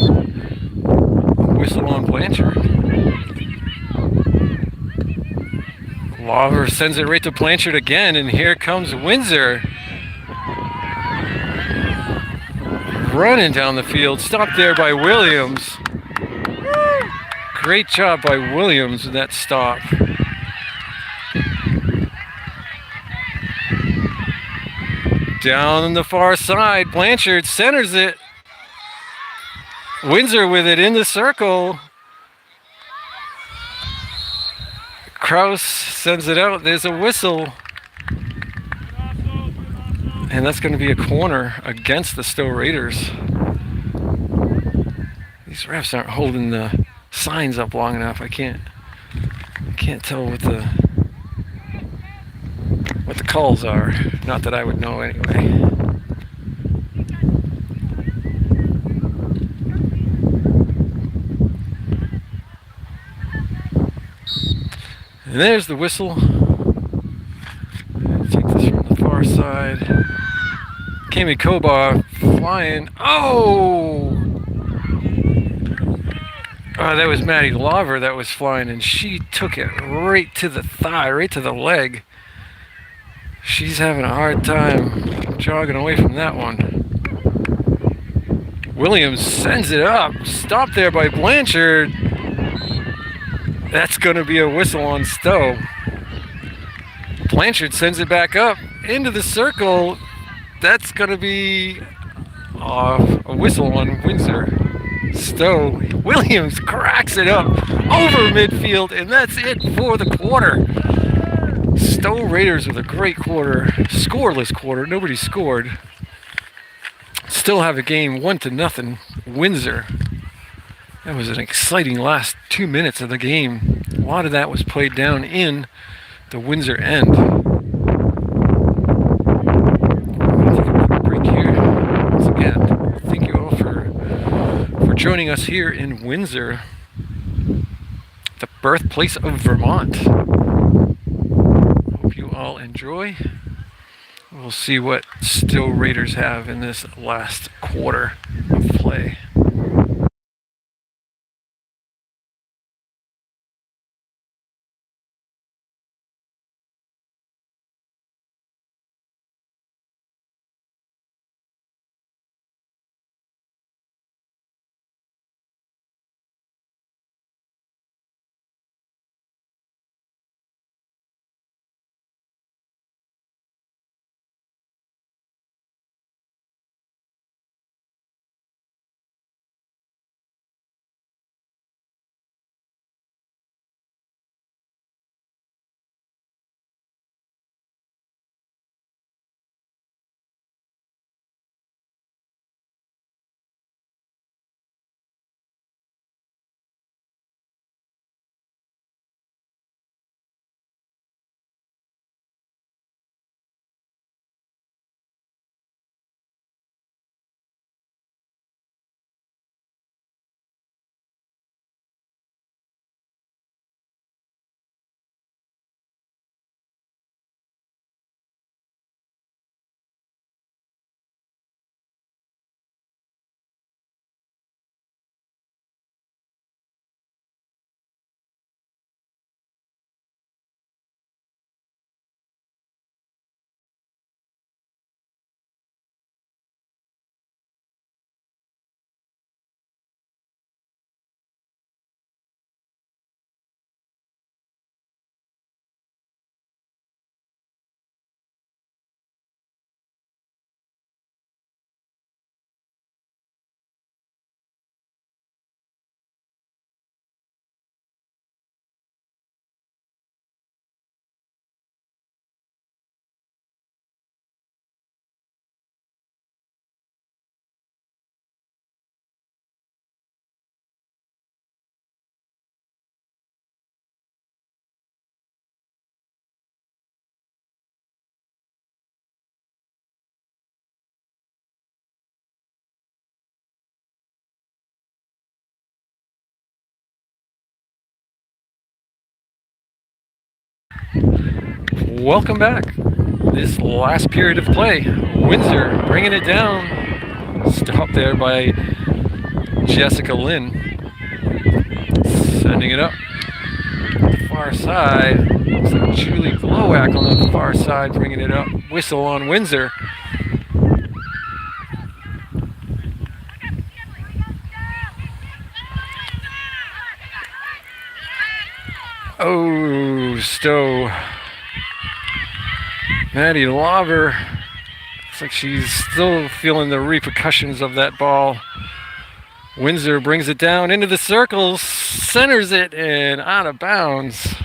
Whistle on Blanchard. Lauber sends it right to Blanchard again, and here comes Windsor. Running down the field, stopped there by Williams. Great job by Williams with that stop. Down on the far side, Blanchard centers it. Windsor with it in the circle. Kraus sends it out. There's a whistle. And that's going to be a corner against the Stowe Raiders. These refs aren't holding the signs up long enough. I can't tell what the calls are. Not that I would know anyway. And there's the whistle. Take this from the far side. Kami Koba flying. Oh! That was Maddie Laver that was flying, and she took it right to the thigh, right to the leg. She's having a hard time jogging away from that one. Williams sends it up. Stopped there by Blanchard. That's going to be a whistle on Stowe. Blanchard sends it back up into the circle. That's going to be a whistle on Windsor. Stowe. Williams cracks it up over midfield, and that's it for the quarter. Stowe Raiders with a great quarter. Scoreless quarter. Nobody scored. Still have a game 1-0. Windsor. That was an exciting last 2 minutes of the game. A lot of that was played down in the Windsor end. We'll take a quick break here. Once again, thank you all for joining us here in Windsor, the birthplace of Vermont. Hope you all enjoy. We'll see what Stowe Raiders have in this last quarter of play. Welcome back. This last period of play, Windsor bringing it down. Stopped there by Jessica Lynn. Sending it up. Far side. Looks like Julie Glowak on the far side bringing it up. Whistle on Windsor. Oh, Stowe. Maddie Laver. Looks like she's still feeling the repercussions of that ball. Windsor brings it down into the circle, centers it, and out of bounds.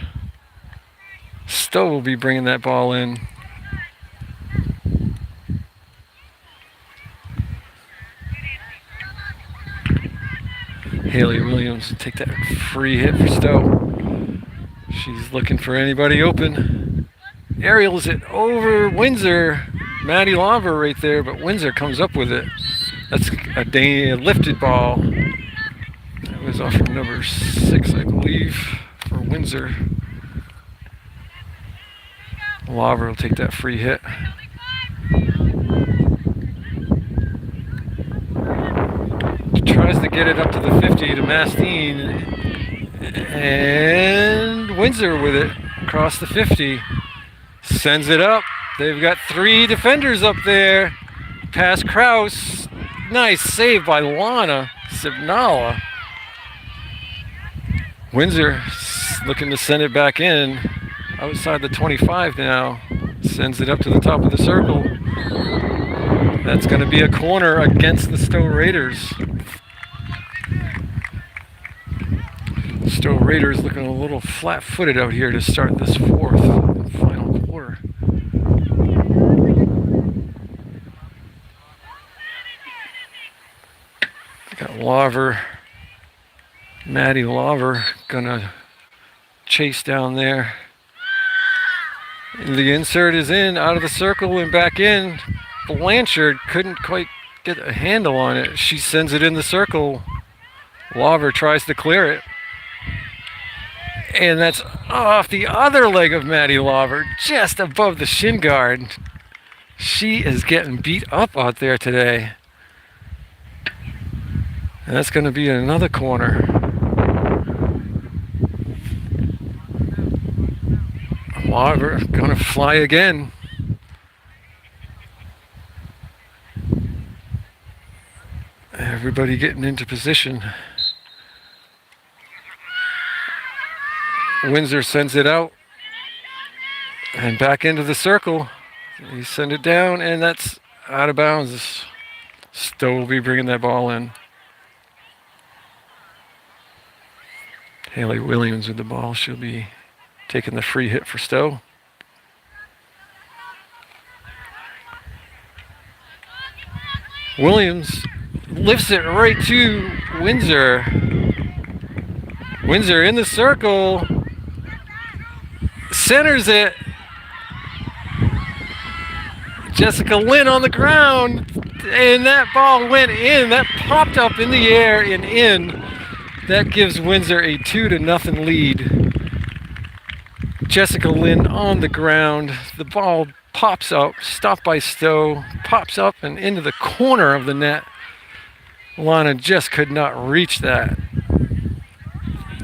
Stowe will be bringing that ball in. Haley Williams will take that free hit for Stowe. She's looking for anybody open. Aerials it over Windsor. Maddie Laver right there, but Windsor comes up with it. That's a lifted ball. That was off from number 6, I believe, for Windsor. Laver will take that free hit. get it up to the 50 to Mastine. And Windsor with it across the 50. Sends it up. They've got 3 defenders up there. Past Kraus. Nice save by Lana Sibnala. Windsor looking to send it back in. Outside the 25 now. Sends it up to the top of the circle. That's going to be a corner against the Stowe Raiders. Stowe Raiders looking a little flat-footed out here to start this fourth and final quarter. Got Lawver, Maddie Lawver gonna chase down there. And the insert is in, out of the circle and back in. Blanchard couldn't quite get a handle on it. She sends it in the circle. Lawver tries to clear it. And that's off the other leg of Maddie Lawver, just above the shin guard. She is getting beat up out there today. And that's going to be another corner. Lawver going to fly again. Everybody getting into position. Windsor sends it out and back into the circle. He send it down, and that's out of bounds. Stowe will be bringing that ball in. Haley Williams with the ball. She'll be taking the free hit for Stowe. Williams lifts it right to Windsor. Windsor in the circle. Centers it. Jessica Lynn on the ground. And that ball went in. That popped up in the air and in. That gives Windsor a 2-0 lead. Jessica Lynn on the ground. The ball pops up, stopped by Stowe, pops up and into the corner of the net. Lana just could not reach that.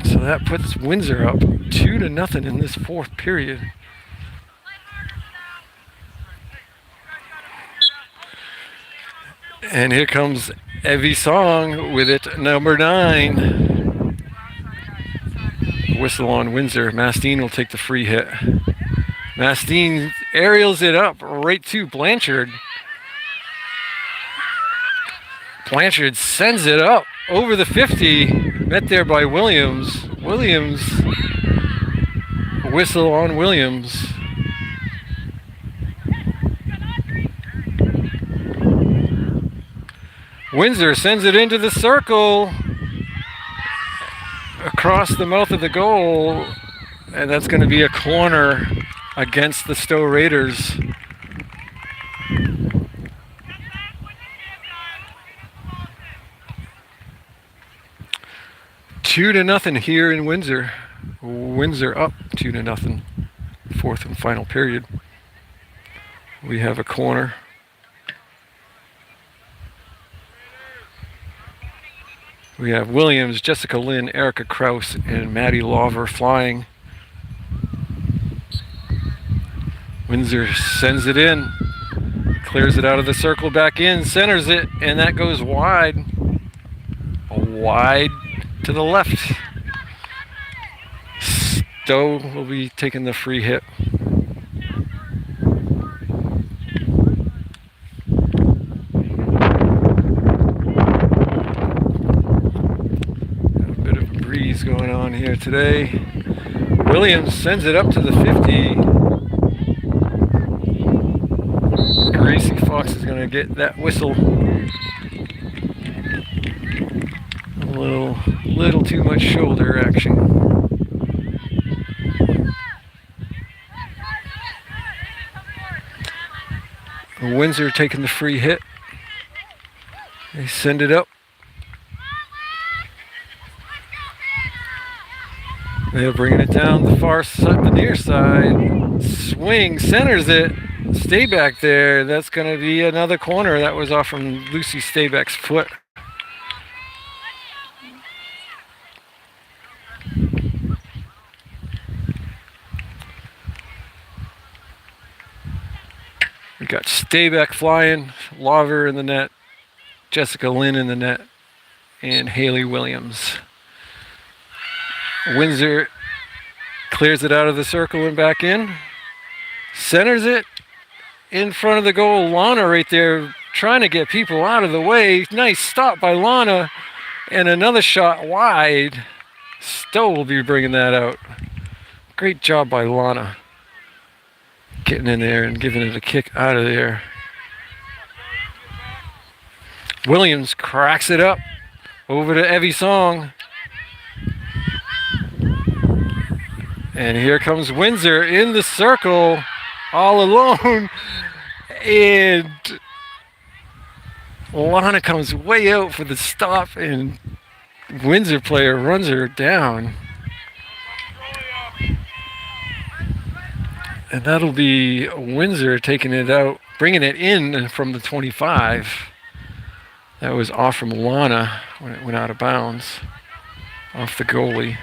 So that puts Windsor up 2-0 in this fourth period. And here comes Evie Song with it, number 9. Whistle on Windsor. Mastine will take the free hit. Mastine aerials it up right to Blanchard. Blanchard sends it up over the 50. Met there by Williams. Williams. Whistle on Williams. Windsor sends it into the circle. Across the mouth of the goal, and that's going to be a corner against the Stowe Raiders. Two to nothing here in Windsor. Windsor up 2-0. Fourth and final period. We have a corner. We have Williams, Jessica Lynn, Erica Kraus, and Maddie Lawver flying. Windsor sends it in, clears it out of the circle back in, centers it, and that goes wide. Wide to the left. Stowe will be taking the free hit. Going on here today. Williams sends it up to the 50. Gracie Fox is going to get that whistle. A little too much shoulder action. Windsor taking the free hit. They send it up. They're bringing it down the far side, the near side. Swing, centers it. Stay back there. That's going to be another corner. That was off from Lucy Stayback's foot. We got Staybeck flying, Lauver in the net, Jessica Lynn in the net, and Haley Williams. Windsor clears it out of the circle and back in. Centers it in front of the goal. Lana right there trying to get people out of the way. Nice stop by Lana. And another shot wide. Stowe will be bringing that out. Great job by Lana. Getting in there and giving it a kick out of there. Williams cracks it up. Over to Evie Song. And here comes Windsor in the circle. All alone. And Lana comes way out for the stop. And Windsor player runs her down. And that'll be Windsor taking it out, bringing it in from the 25. That was off from Lana when it went out of bounds, off the goalie.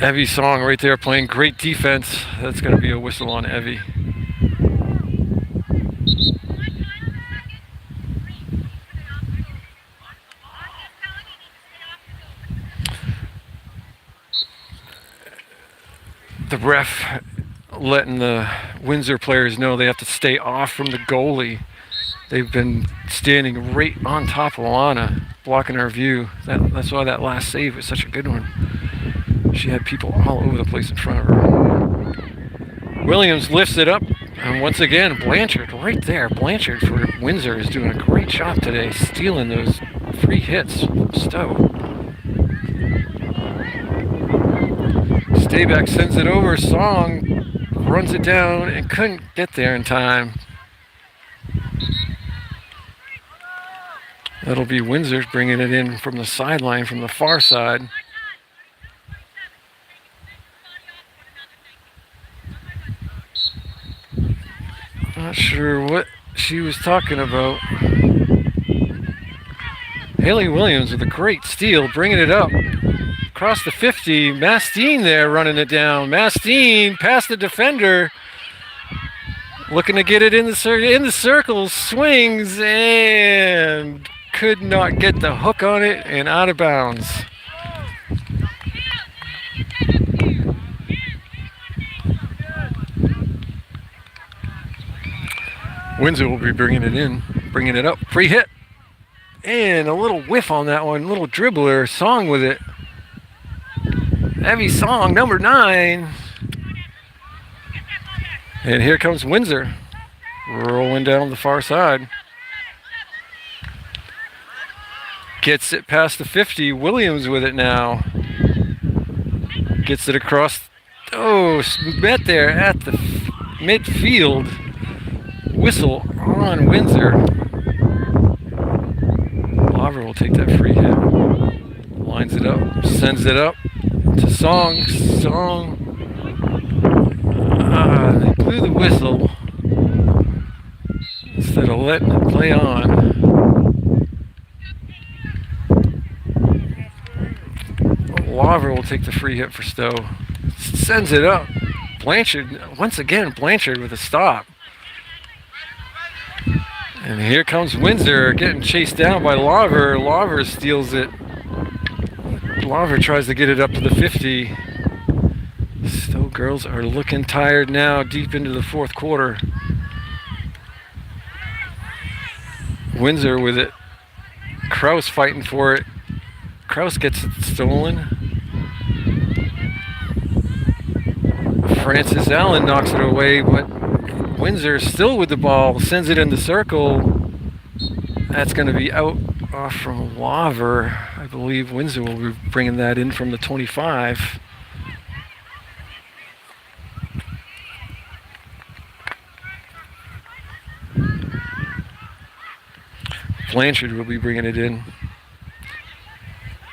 Evie Song right there playing great defense. That's going to be a whistle on Evie. The ref letting the Windsor players know they have to stay off from the goalie. They've been standing right on top of Lana, blocking our view. That's why that last save was such a good one. She had people all over the place in front of her. Williams lifts it up, and once again, Blanchard right there. Blanchard for Windsor is doing a great job today, stealing those free hits from Stowe. Stayback sends it over. Song runs it down and couldn't get there in time. That'll be Windsor bringing it in from the sideline, from the far side. Not sure what she was talking about. Haley Williams with a great steal, bringing it up. Across the 50, Mastine there running it down. Mastine past the defender, looking to get it in the circle, swings and could not get the hook on it and out of bounds. Windsor will be bringing it in, bringing it up. Free hit and a little whiff on that one, little dribbler. Song with it. Evie Song, number 9. And here comes Windsor, rolling down the far side. Gets it past the 50. Williams with it now. Gets it across. Oh, met there at the midfield. Whistle on Windsor. Lauver will take that free hit. Lines it up, sends it up. To Song. They blew the whistle instead of letting it play on. Lauver will take the free hit for Stowe. Sends it up. Blanchard, once again, Blanchard with a stop. And here comes Windsor getting chased down by Lauver. Lauver steals it. Lauver tries to get it up to the 50. Stowe girls are looking tired now, deep into the fourth quarter. Windsor with it. Kraus fighting for it. Kraus gets it stolen. Francis Allen knocks it away, but Windsor still with the ball, sends it in the circle. That's going to be out off from Lauver. I believe Windsor will be bringing that in from the 25. Blanchard will be bringing it in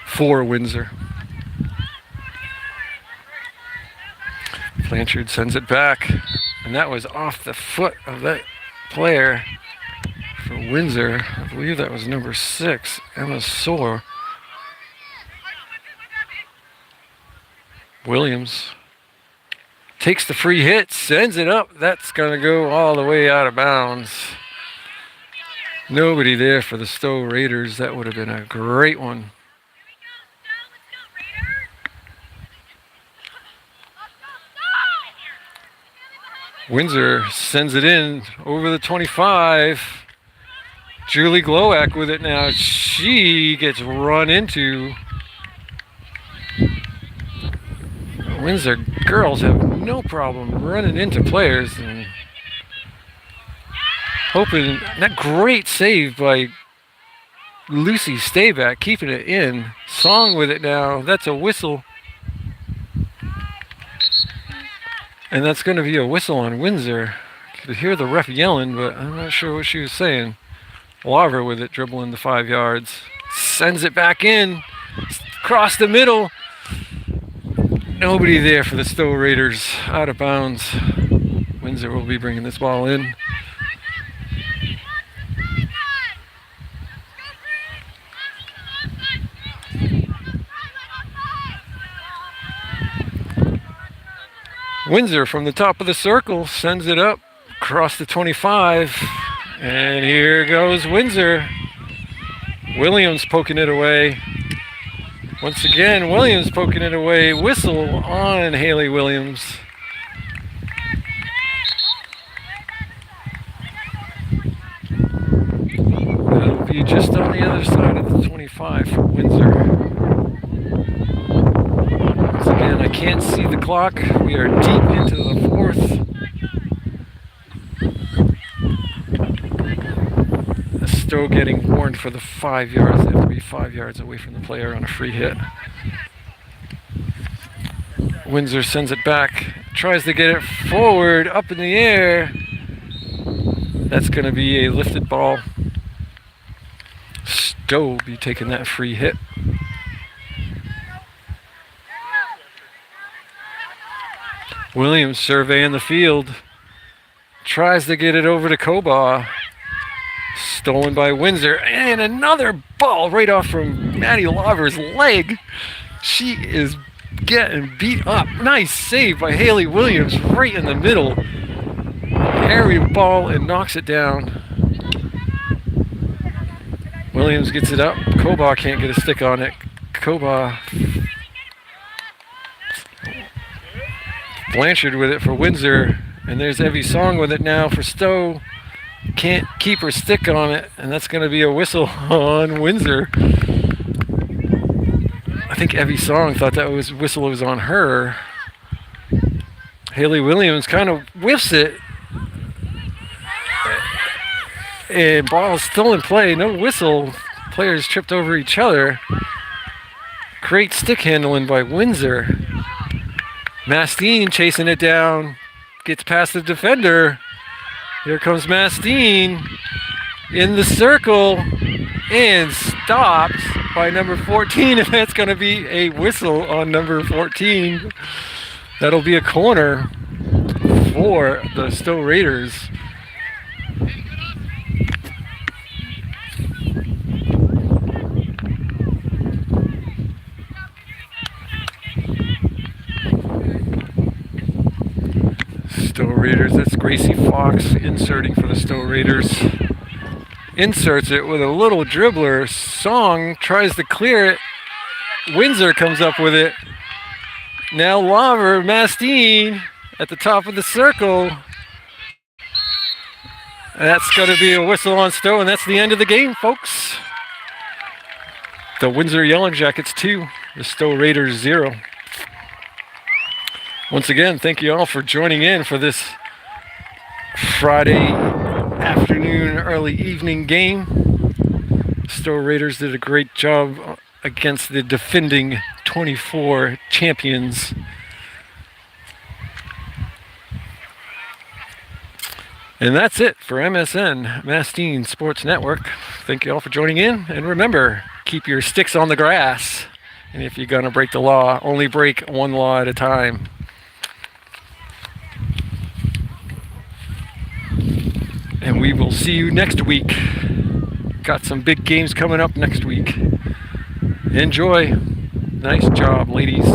for Windsor. Blanchard sends it back, and that was off the foot of that player for Windsor. I believe that was number 6, Emma Soar. Williams Takes the free hit, sends it up. That's going to go all the way out of bounds. Nobody there for the Stowe Raiders. That would have been a great one. Windsor sends it in over the 25. Julie Glowak with it now. She gets run into. Windsor girls have no problem running into players and hoping. That great save by Lucy Stayback, keeping it in. Song with it now. That's a whistle. And that's going to be a whistle on Windsor. You could hear the ref yelling, but I'm not sure what she was saying. Larver with it, dribbling the 5 yards. Sends it back in. Across the middle. Nobody there for the Stowe Raiders. Out of bounds. Windsor will be bringing this ball in. Windsor from the top of the circle sends it up across the 25. And here goes Windsor. Williams poking it away. Once again, Williams poking it away. Whistle on Haley Williams. That'll be just on the other side of the 25 for Windsor. Once again, I can't see the clock. We are deep into the fourth. Stowe getting warned for the 5 yards. They have to be 5 yards away from the player on a free hit. Windsor sends it back. Tries to get it forward, up in the air. That's going to be a lifted ball. Stowe will be taking that free hit. Williams surveying the field. Tries to get it over to Koba. Stolen by Windsor. And another ball right off from Maddie Laver's leg. She is getting beat up. Nice save by Haley Williams right in the middle. Carries the ball and knocks it down. Williams gets it up. Koba can't get a stick on it. Koba. Blanchard with it for Windsor. And there's Evie Song with it now for Stowe. Can't keep her stick on it, and that's going to be a whistle on Windsor. I think Evie Song thought that whistle was on her. Haley Williams kind of whiffs it. And ball is still in play. No whistle. Players tripped over each other. Great stick handling by Windsor. Mastine chasing it down. Gets past the defender. Here comes Mastine in the circle and stopped by number 14, and that's going to be a whistle on number 14. That'll be a corner for the Stowe Raiders. Stowe Raiders, that's Gracie Fox inserting for the Stowe Raiders. Inserts it with a little dribbler. Song tries to clear it. Windsor comes up with it. Now Laver, Mastine at the top of the circle. That's going to be a whistle on Stowe, and that's the end of the game, folks. The Windsor Yellow Jackets 2, the Stowe Raiders 0. Once again, thank you all for joining in for this Friday afternoon, early evening game. Stowe Raiders did a great job against the defending 24 champions. And that's it for MSN, Mastine Sports Network. Thank you all for joining in. And remember, keep your sticks on the grass. And if you're going to break the law, only break one law at a time. And we will see you next week. Got some big games coming up next week. Enjoy. Nice job, ladies.